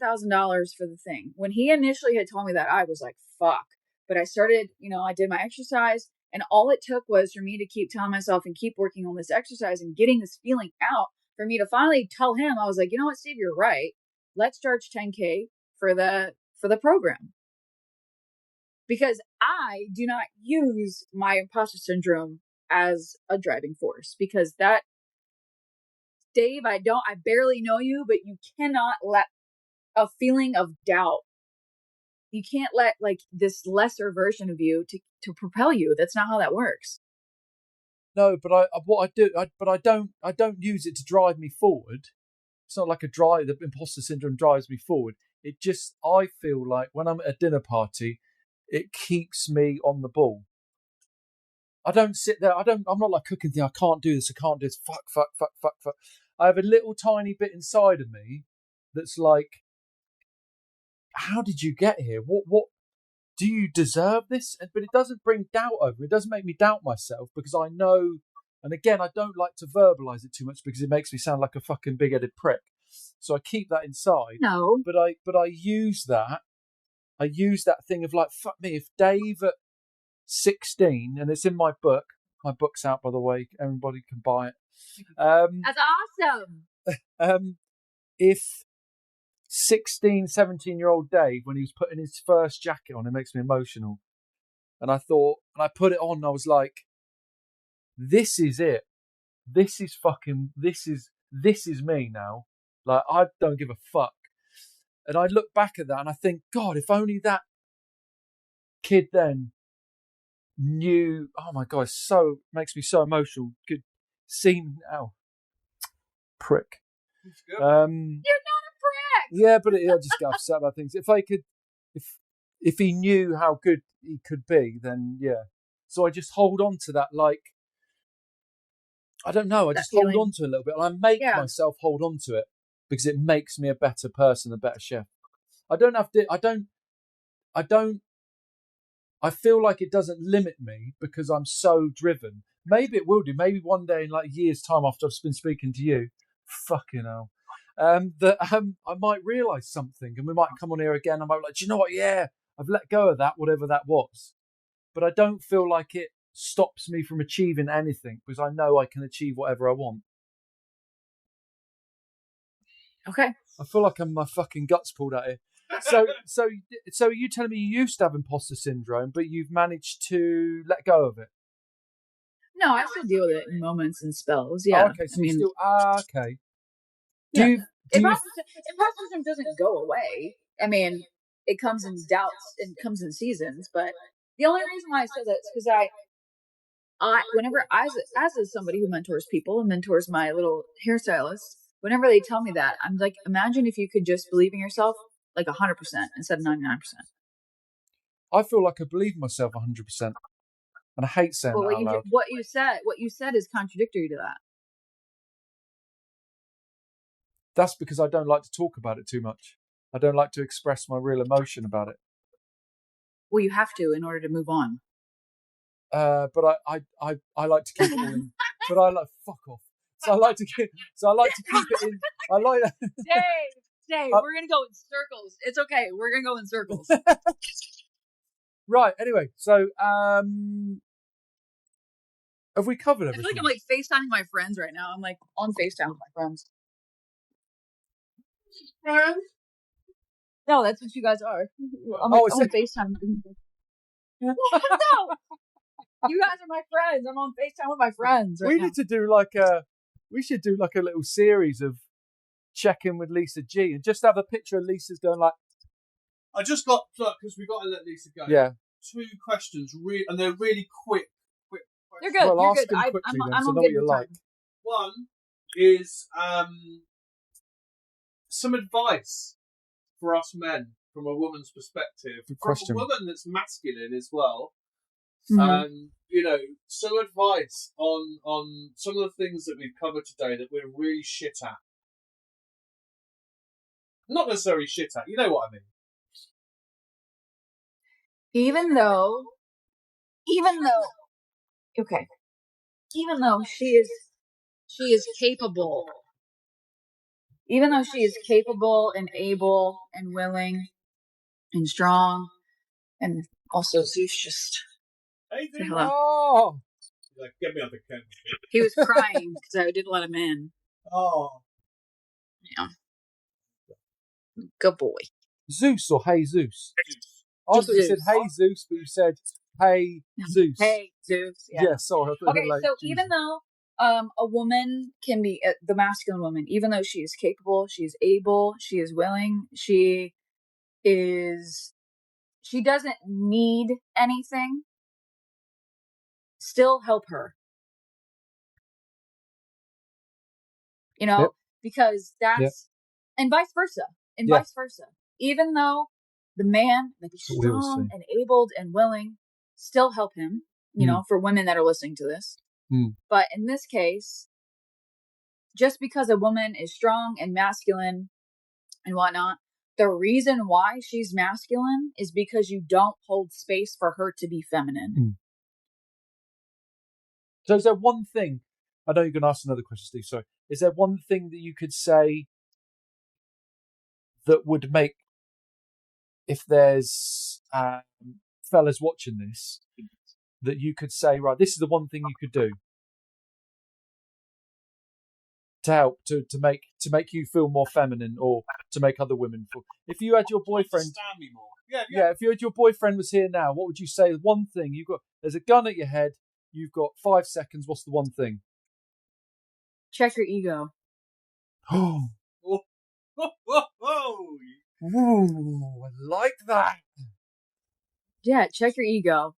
for the thing. When he initially had told me that, I was like, fuck. But I started, I did my exercise, and all it took was for me to keep telling myself and keep working on this exercise and getting this feeling out for me to finally tell him, I was like, you know what, Steve, you're right. Let's charge $10K for the program. Because I do not use my imposter syndrome as a driving force, because that, Dave, I barely know you, but you cannot let a feeling of doubt, you can't let like this lesser version of you to propel you. That's not how that works. No, but I don't use it to drive me forward. It's not like the imposter syndrome drives me forward. It just, I feel like when I'm at a dinner party, it keeps me on the ball. I don't sit there. I'm not like cooking thing. I can't do this. Fuck. I have a little tiny bit inside of me that's like, how did you get here? What do you deserve this? But it doesn't bring doubt over. It doesn't make me doubt myself, because I know, and again, I don't like to verbalize it too much because it makes me sound like a fucking big-headed prick. So I keep that inside. No. But I use that. I use that thing of like, fuck me, if Dave at 16, and it's in my book. My book's out, by the way. Everybody can buy it. That's awesome. If 16, 17-year-old Dave, when he was putting his first jacket on, it makes me emotional. And I thought, and I put it on, and I was like, this is it. This is me now. Like, I don't give a fuck. And I look back at that and I think, God, if only that kid then knew, oh my God, makes me so emotional. Could see me now. Prick. You're not a prick. Yeah, but I just get upset about things. If he knew how good he could be, then yeah. So I just hold on to that, like, I don't know. I just hold on to it a little bit, and I make myself hold on to it because it makes me a better person, a better chef. I feel like it doesn't limit me because I'm so driven. Maybe it will do. Maybe one day in like a year's time after I've been speaking to you, fucking hell, that I might realise something, and we might come on here again. I might be like, do you know what? Yeah, I've let go of that, whatever that was. But I don't feel like it stops me from achieving anything because I know I can achieve whatever I want. Okay. I feel like my fucking guts pulled out here. So are you telling me you used to have imposter syndrome, but you've managed to let go of it? No, I still deal with it in moments and spells. Yeah. Oh, okay. So you still okay. Yeah. Do you Imposter syndrome doesn't go away. I mean, it comes in doubts and comes in seasons, but the only reason why I said that is because whenever as somebody who mentors people and mentors my little hairstylist, whenever they tell me that, I'm like, imagine if you could just believe in yourself like 100% instead of 99%. I feel like I believe myself 100%, and I hate saying that out loud. What you said is contradictory to that. That's because I don't like to talk about it too much. I don't like to express my real emotion about it. Well, you have to in order to move on. But I like to keep it in. But I like fuck off. So I like to keep it in. I like. Dave, we're gonna go in circles. It's okay. We're gonna go in circles. Right. Anyway, so have we covered everything? I feel like I'm like FaceTiming my friends right now. I'm like on FaceTime with my friends. Friends? No, that's what you guys are. I'm on FaceTime. No, you guys are my friends. I'm on FaceTime with my friends. Right now. Need to do we should do like a little series of check-in with Lisa G and just have a picture of Lisa's going like. I just got because we got to let Lisa go. Yeah. 2 questions, and they're really quick. You're good. Well, you're ask good. them quickly then, I'm so on know good what you time. like. One is some advice for us men from a woman's perspective. Good from question. a woman that's masculine as well. Mm-hmm. Some advice on some of the things that we've covered today that we're really shit at. Not necessarily shit at, you know what I mean. Even though she is capable, even though she is capable and able and willing and strong, and also Zeus just. Hey, dude. Hello. Oh. Like, get me on the camera. He was crying because I didn't let him in. Oh. Yeah. Good boy. Zeus or Hey Zeus? I thought you said Hey Zeus, but you said Hey Zeus. Hey Zeus. Yeah. Sorry. Okay, so even though a woman can be the masculine woman, even though she is capable, she is able, she is willing, she doesn't need anything, still help her. You know, because that's and vice versa. And vice versa. Even though the man may be strong and abled and willing, still help him, you know, for women that are listening to this. But in this case, just because a woman is strong and masculine and whatnot, the reason why she's masculine is because you don't hold space for her to be feminine. So is there one thing, I know you're going to ask another question, Steve, sorry. Is there one thing that you could say that would make, if there's fellas watching this, that you could say, right, this is the one thing you could do to help to make you feel more feminine or to make other women feel. If you had your boyfriend, understand me more. If you had your boyfriend was here now, what would you say? One thing there's a gun at your head. You've got 5 seconds. What's the one thing? Check your ego. Oh, ooh, I like that. Yeah, check your ego,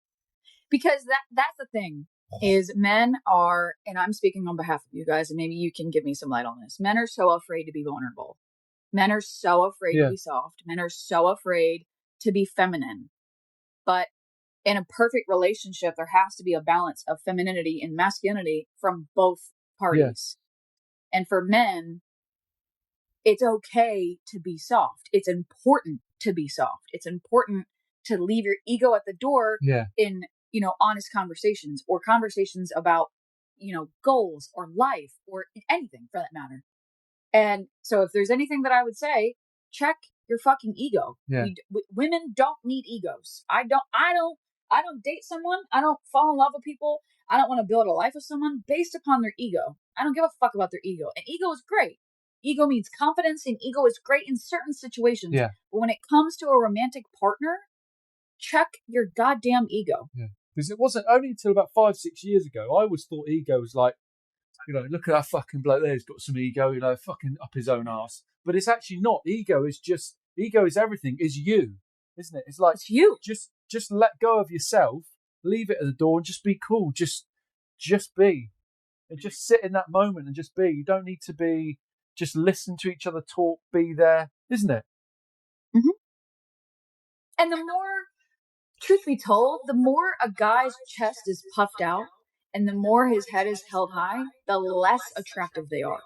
because that's the thing. Is men are, and I'm speaking on behalf of you guys, and maybe you can give me some light on this. Men are so afraid to be vulnerable. Men are so afraid to be soft. Men are so afraid to be feminine. But in a perfect relationship, there has to be a balance of femininity and masculinity from both parties. Yeah. And for men, it's okay to be soft. It's important to be soft. It's important to leave your ego at the door in, honest conversations or conversations about, goals or life or anything for that matter. And so if there's anything that I would say, check your fucking ego. Yeah. Women don't need egos. I don't date someone. I don't fall in love with people. I don't want to build a life with someone based upon their ego. I don't give a fuck about their ego. And ego is great. ego means confidence, and ego is great in certain situations. Yeah. But when it comes to a romantic partner, check your goddamn ego. Yeah. Because it wasn't only until about 5-6 years ago, I always thought ego was like, look at that fucking bloke there, he's got some ego, fucking up his own ass. But it's actually not. Ego is everything, is you, isn't it? It's like, It's you. Just let go of yourself, leave it at the door, and just be cool. Just be. And just sit in that moment and just be. You don't need to be, just listen to each other talk, be there, isn't it? Mm-hmm. And the more, truth be told, the more a guy's chest is puffed out and the more his head is held high, the less attractive they are.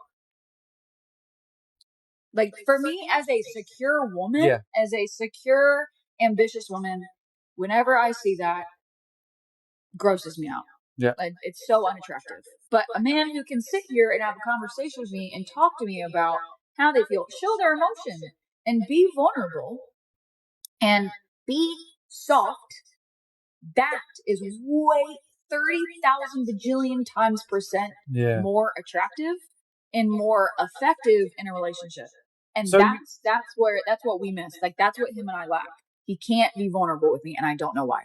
Like, for me, as a secure woman, as a secure, ambitious woman, whenever I see that, grosses me out. Yeah. Like, it's so unattractive. But a man who can sit here and have a conversation with me and talk to me about how they feel, show their emotion, and be vulnerable, and be soft, that is way 30,000 bajillion times percent more attractive and more effective in a relationship. And so that's what we miss. Like, that's what him and I lack. He can't be vulnerable with me, and I don't know why.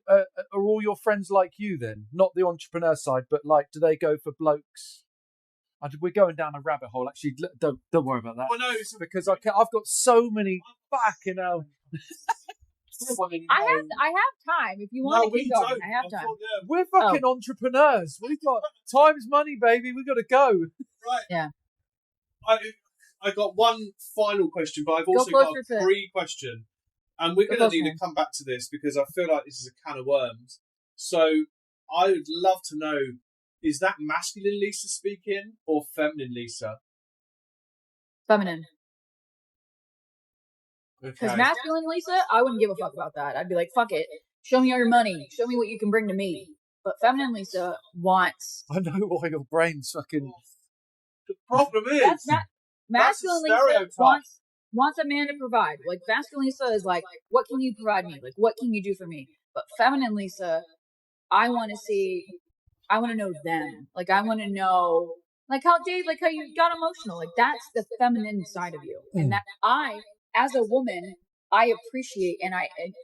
Are all your friends like you then? Not the entrepreneur side, but like, do they go for blokes? We're going down a rabbit hole. Actually, don't worry about that. Well, no, because I've got so many fucking hell. I have time if you want to keep going. I have time. We're fucking entrepreneurs. We've got time's money, baby. We've got to go. Right. Yeah. I got one final question, but I've also got a pre-question. And we're going to need to come back to this because I feel like this is a can of worms. So I would love to know, is that masculine Lisa speaking or feminine Lisa? Feminine. Because Okay. masculine Lisa, I wouldn't give a fuck about that. I'd be like, fuck it. Show me all your money. Show me what you can bring to me. But feminine Lisa wants... I know why your brain's fucking... The problem is... Masculine Lisa wants a man to provide. Like, masculine Lisa is like, what can you provide me? Like, what can you do for me? But feminine Lisa, I want to know them. Like, I want to know, like how Dave, like how you got emotional. Like, that's the feminine side of you. And that I, as a woman, I appreciate and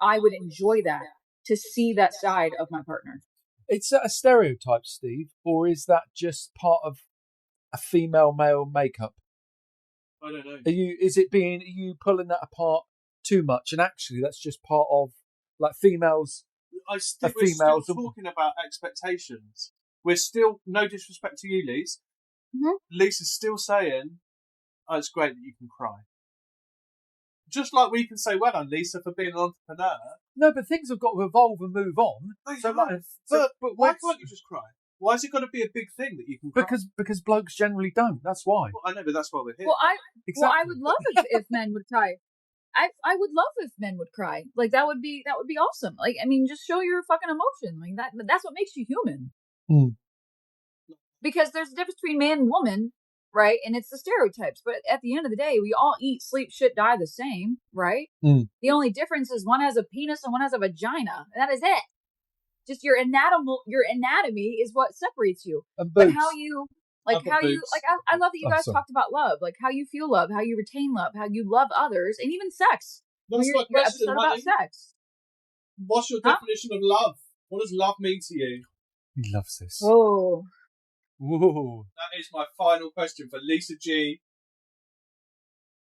I would enjoy that, to see that side of my partner. It's a stereotype, Steve, or is that just part of a female-male makeup? I don't know. Are you pulling that apart too much? And actually, that's just part of, like, females. We're still talking about expectations. We're still, no disrespect to you, Lise. Mm-hmm. Lisa's still saying, "Oh, it's great that you can cry." Just like we can say, "Well done, Lisa, for being an entrepreneur." No, but things have got to evolve and move on. But why can't you just cry? Why has it got to be a big thing that you can cry? Because blokes generally don't. That's why. Well, I know, but that's why we're here. Well, I would love if men would cry. I would love if men would cry. Like, that would be awesome. Like, I mean, just show your fucking emotion. Like, that's what makes you human. Mm. Because there's a difference between man and woman, right? And it's the stereotypes. But at the end of the day, we all eat, sleep, shit, die the same, right? Mm. The only difference is one has a penis and one has a vagina. And that is it. Just your anatomy is what separates you. But how you, like, I love that you guys talked about love, like how you feel love, how you retain love, how you love others, and even sex. That's my question, about sex. What's your definition of love? What does love mean to you? He loves this. Oh. Whoa. That is my final question for Lisa G.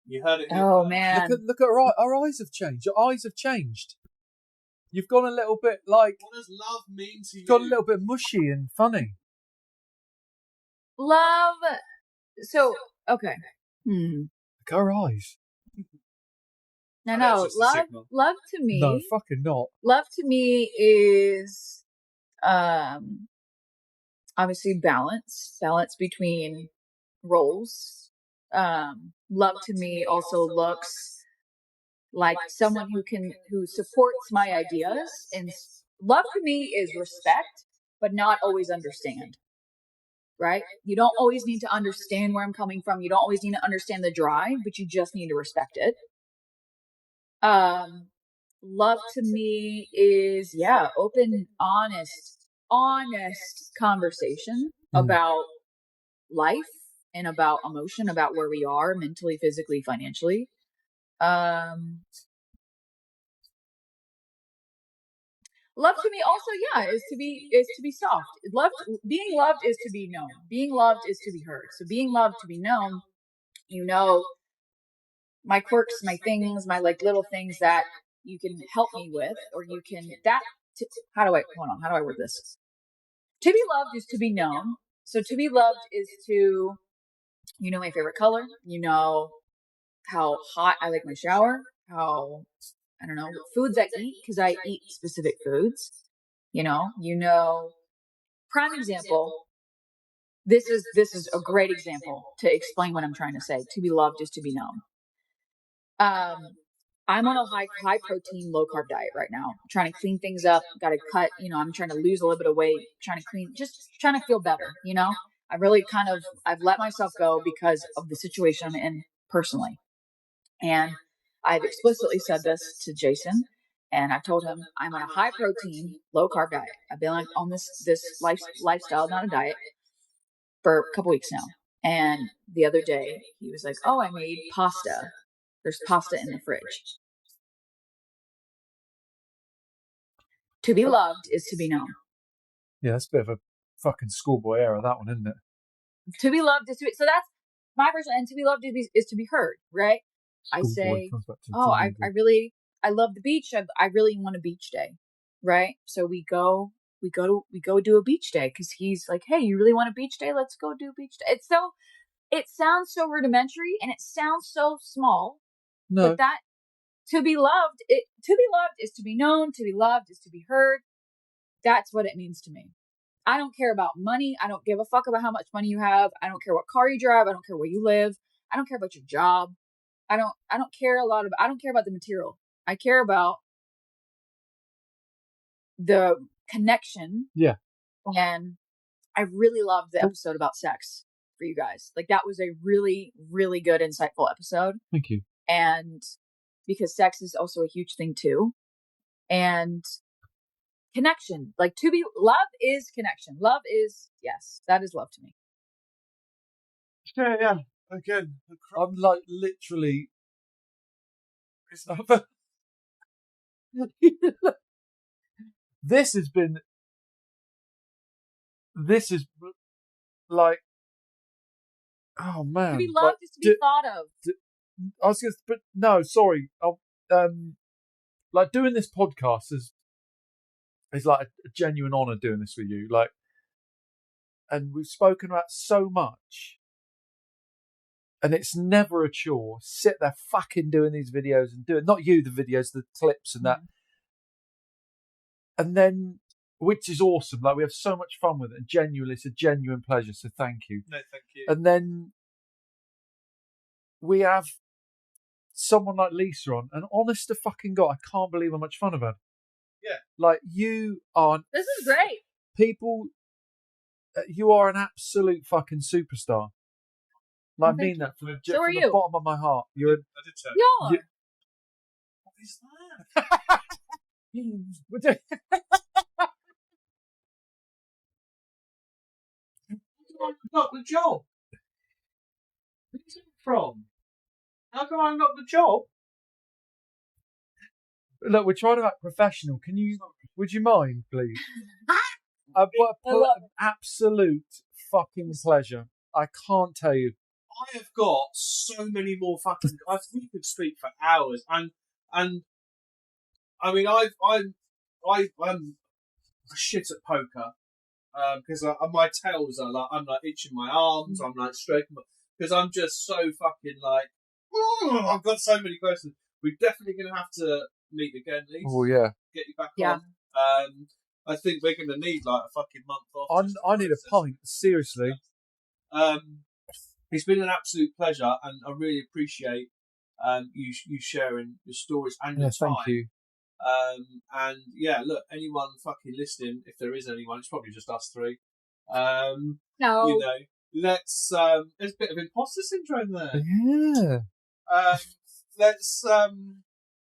You heard it here Oh, first. man. Look at our eyes have changed. Your eyes have changed. You've gone a little bit like... What does love mean to you? You've gone a little bit mushy and funny. Love. So, okay. Look at our eyes. No. Love to me. No, fucking not. Love to me is, obviously balance between roles. Love to me also looks like someone who supports my ideas, and love to me is respect, but not always understand. Right? You don't always need to understand where I'm coming from. You don't always need to understand the drive, but you just need to respect it. Love to me is, open, honest conversation about life, and about emotion, about where we are mentally, physically, financially. Love to me also, yeah, is to be soft. Being loved is to be known. Being loved is to be heard. So being loved, to be known, my quirks, my things, my like little things that you can help me with, or you can how do I word this? To be loved is to be known. So to be loved is to, my favorite color, how hot I like my shower, how, I don't know, foods I eat, because I eat specific foods, prime example. This is a great example to explain what I'm trying to say. To be loved is to be known. I'm on a high protein, low carb diet right now. I'm trying to clean things up. Got to cut, I'm trying to lose a little bit of weight, just trying to feel better. I really I've let myself go because of the situation I'm in personally. And I've explicitly said this to Jason, and I've told him I'm on a high protein, low carb diet. I've been on this lifestyle, not a diet, for a couple weeks now. And the other day he was like, "Oh, I made pasta. There's pasta in the fridge." To be loved is to be known. Yeah, that's a bit of a fucking schoolboy error, that one, isn't it? To be loved is to be, so that's my version, and to be loved is to be heard, right? I say, "Oh, I love the beach. I really want a beach day," right? So we go do a beach day because he's like, "Hey, you really want a beach day? Let's go do a beach day." It sounds so rudimentary and it sounds so small, but that to be loved is to be known. To be loved is to be heard. That's what it means to me. I don't care about money. I don't give a fuck about how much money you have. I don't care what car you drive. I don't care where you live. I don't care about your job. I don't care I don't care about the material. I care about the connection. Yeah. And I really loved the episode about sex for you guys. Like, that was a really, really good, insightful episode. Thank you. And because sex is also a huge thing too. And connection, like love is connection. Love is, yes, that is love to me. Yeah. Again, I'm like literally. This is like, oh man. To be loved is to be thought of. I was going to, but no, sorry. Like, doing this podcast is like a genuine honour doing this with you. Like, and we've spoken about so much, and it's never a chore. Sit there fucking doing these videos and doing, not you, the videos, the clips and that. And then, which is awesome. Like, we have so much fun with it, and genuinely, it's a genuine pleasure. So thank you. No, thank you. And then we have someone like Lisa on, and honest to fucking God, I can't believe how much fun I've had. Yeah. Like, you are... This is great. People, you are an absolute fucking superstar. Like, I mean that from the bottom of my heart. I did say. You are. What is that? Not the job. Where's it from? How come I got the job? Look, we're trying to act professional. Would you mind, please? I've got an absolute fucking pleasure. I can't tell you. I have got so many more fucking. We could speak for hours, and I mean, I'm shit at poker because my tails are like, I'm like itching my arms. I'm like stroking because I'm just so fucking like. I've got so many questions. We're definitely going to have to meet again, Lisa. Oh yeah. Get you back on. I think we're going to need like a fucking month off. I need a pint, seriously. It's been an absolute pleasure, and I really appreciate you sharing your stories and your time. Thank you. And yeah, look, anyone fucking listening, if there is anyone, it's probably just us three. No. You know, let's. There's a bit of imposter syndrome there. Yeah. Let's.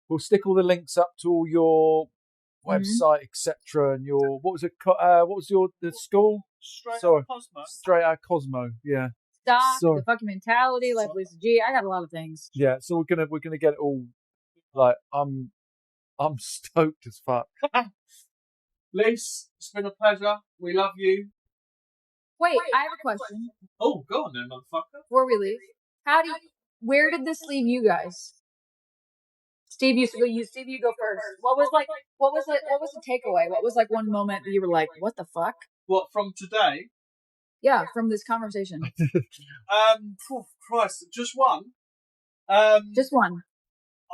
We'll stick all the links up to all your website, etc. And your what was it? What was the school? Straight out Cosmo. Straight out Cosmo. Yeah. stock, So- the fucking mentality, like Lisa G. I got a lot of things. Yeah, so we're gonna get it all. Like I'm stoked as fuck. Lise, it's been a pleasure. We love you. Wait, I have a question Oh, go on then, motherfucker. before we leave. Where did this leave you guys? Steve, you go first. What was the takeaway? What was like one moment that you were like, what the fuck? What, from today? Yeah, from this conversation. Christ, just one. Just one.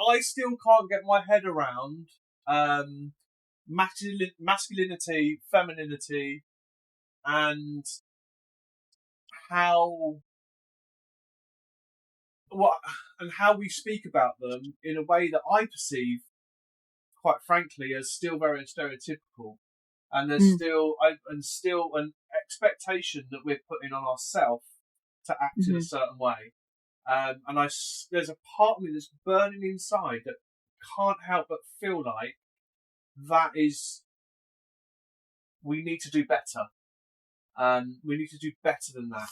I still can't get my head around masculinity, femininity, and how we speak about them in a way that I perceive, quite frankly, as still very stereotypical. And there's still an expectation that we're putting on ourselves to act in a certain way. And there's a part of me that's burning inside that can't help but feel like we need to do better. We need to do better than that.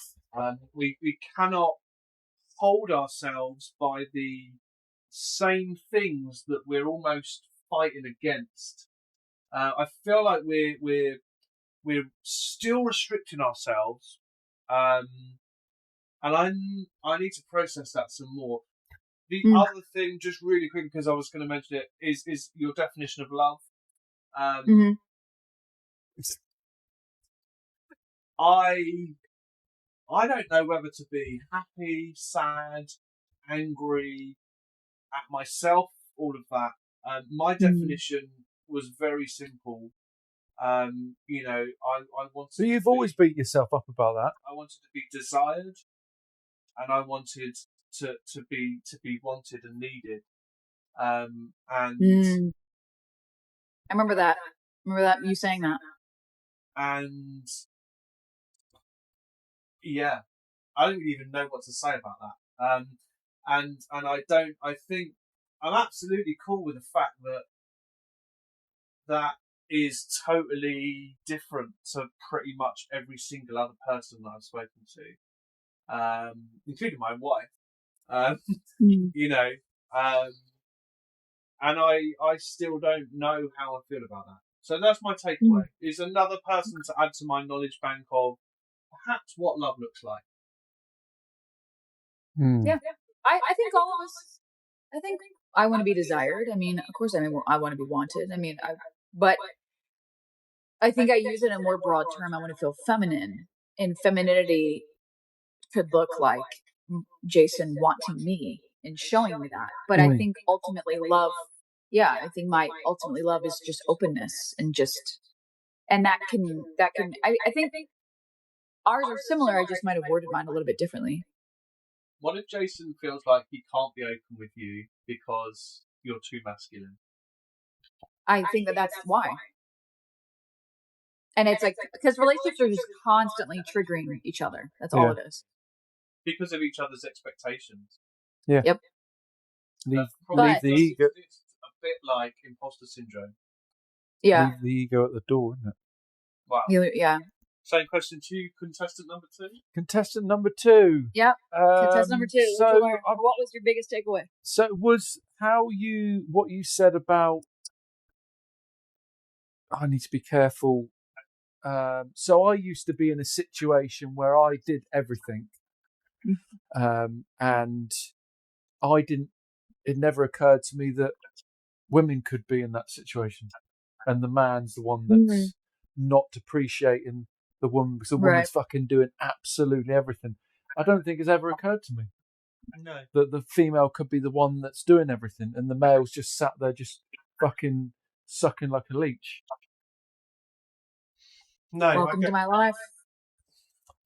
We cannot hold ourselves by the same things that we're almost fighting against. I feel like we're still restricting ourselves, and I need to process that some more. The other thing, just really quick, because I was going to mention it, is your definition of love. I don't know whether to be happy, sad, angry at myself, all of that. My definition was very simple. I wanted. So you've always beat yourself up about that. I wanted to be desired, and I wanted to be wanted and needed. I remember that. You saying that. And yeah, I don't even know what to say about that. And I think I'm absolutely cool with the fact that is totally different to pretty much every single other person that I've spoken to, including my wife. And I still don't know how I feel about that. So that's my takeaway, is another person to add to my knowledge bank of perhaps what love looks like. Yeah. I think all of us, I think I want to be desired. I mean, of course, I want to be wanted. I mean, but I think I use it in a more broad term. I want to feel feminine, and femininity could look like Jason wanting me and showing me that. But I think ultimately love, my ultimately love is just openness and that can, I think ours are similar. I just might have worded mine a little bit differently. What if Jason feels like he can't be open with you because you're too masculine? I think that's why. And it's like, because relationships are just constantly triggering each other. That's all it is. Because of each other's expectations. Yeah. Yep. Leave the ego. It's a bit like imposter syndrome. Yeah. Leave the ego at the door, isn't it? Wow. Yeah. Same question to you, contestant number 2. Contestant number 2. Yep. Contestant number 2. So what was your biggest takeaway? So was what you said about, I need to be careful. So I used to be in a situation where I did everything. And it never occurred to me that women could be in that situation. And the man's the one that's not appreciating the woman because the woman's fucking doing absolutely everything. I don't think it's ever occurred to me. No. That the female could be the one that's doing everything and the male's just sat there just fucking sucking like a leech. No. Welcome to my life.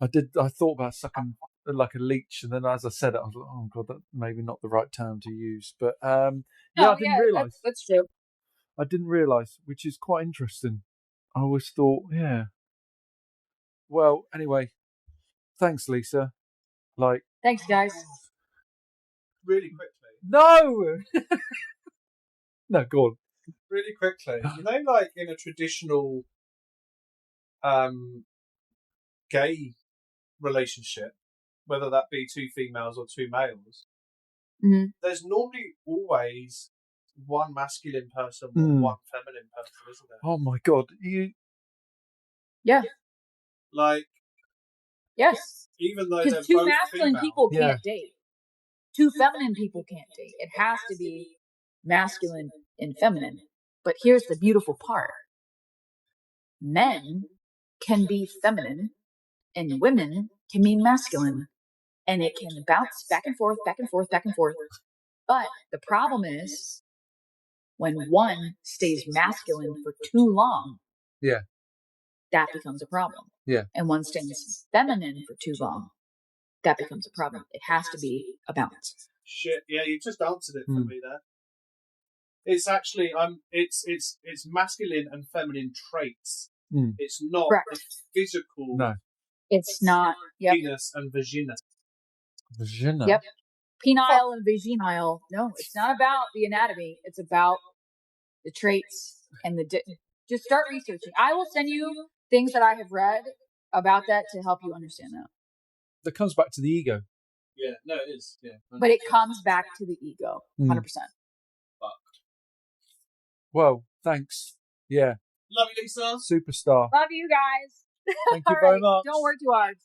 I thought about sucking like a leech, and then as I said it, I was like, oh god, that's maybe not the right term to use. But I didn't realise. That's true. I didn't realise, which is quite interesting. I always thought, yeah. Well, anyway, thanks, Lisa. Thanks, guys. Really quickly. No! No, go on. Really quickly. Like in a traditional gay relationship, whether that be 2 females or 2 males, Mhm. there's normally always one masculine person or one feminine person, isn't there? Oh my god, Yeah. Like, Yes. even though they're Because 2 both masculine female, people Yeah. can't date. 2 feminine people can't date. It has to be masculine and feminine. But here's the beautiful part. Men can be feminine and women can be masculine. And it can bounce back and forth, back and forth, back and forth. But the problem is when one stays masculine for too long, Yeah. that becomes a problem. Yeah. And one stays feminine for too long, that becomes a problem. It has to be a balance. shit, yeah, you just answered it for me there. It's actually, it's masculine and feminine traits. It's not Correct. the physical No. It's not. Yep. penis and vagina. Vagina. Yep. Penile and vaginile. No, it's not about the anatomy. It's about the traits and the. Just start researching. I will send you things that I have read about that to help you understand that. That comes back to the ego. Yeah, no, it is. Yeah, But it comes back to the ego, 100%. Well, thanks. Yeah. Love you, Lisa. Superstar. Love you guys. Thank you All very right, much. Don't work too hard.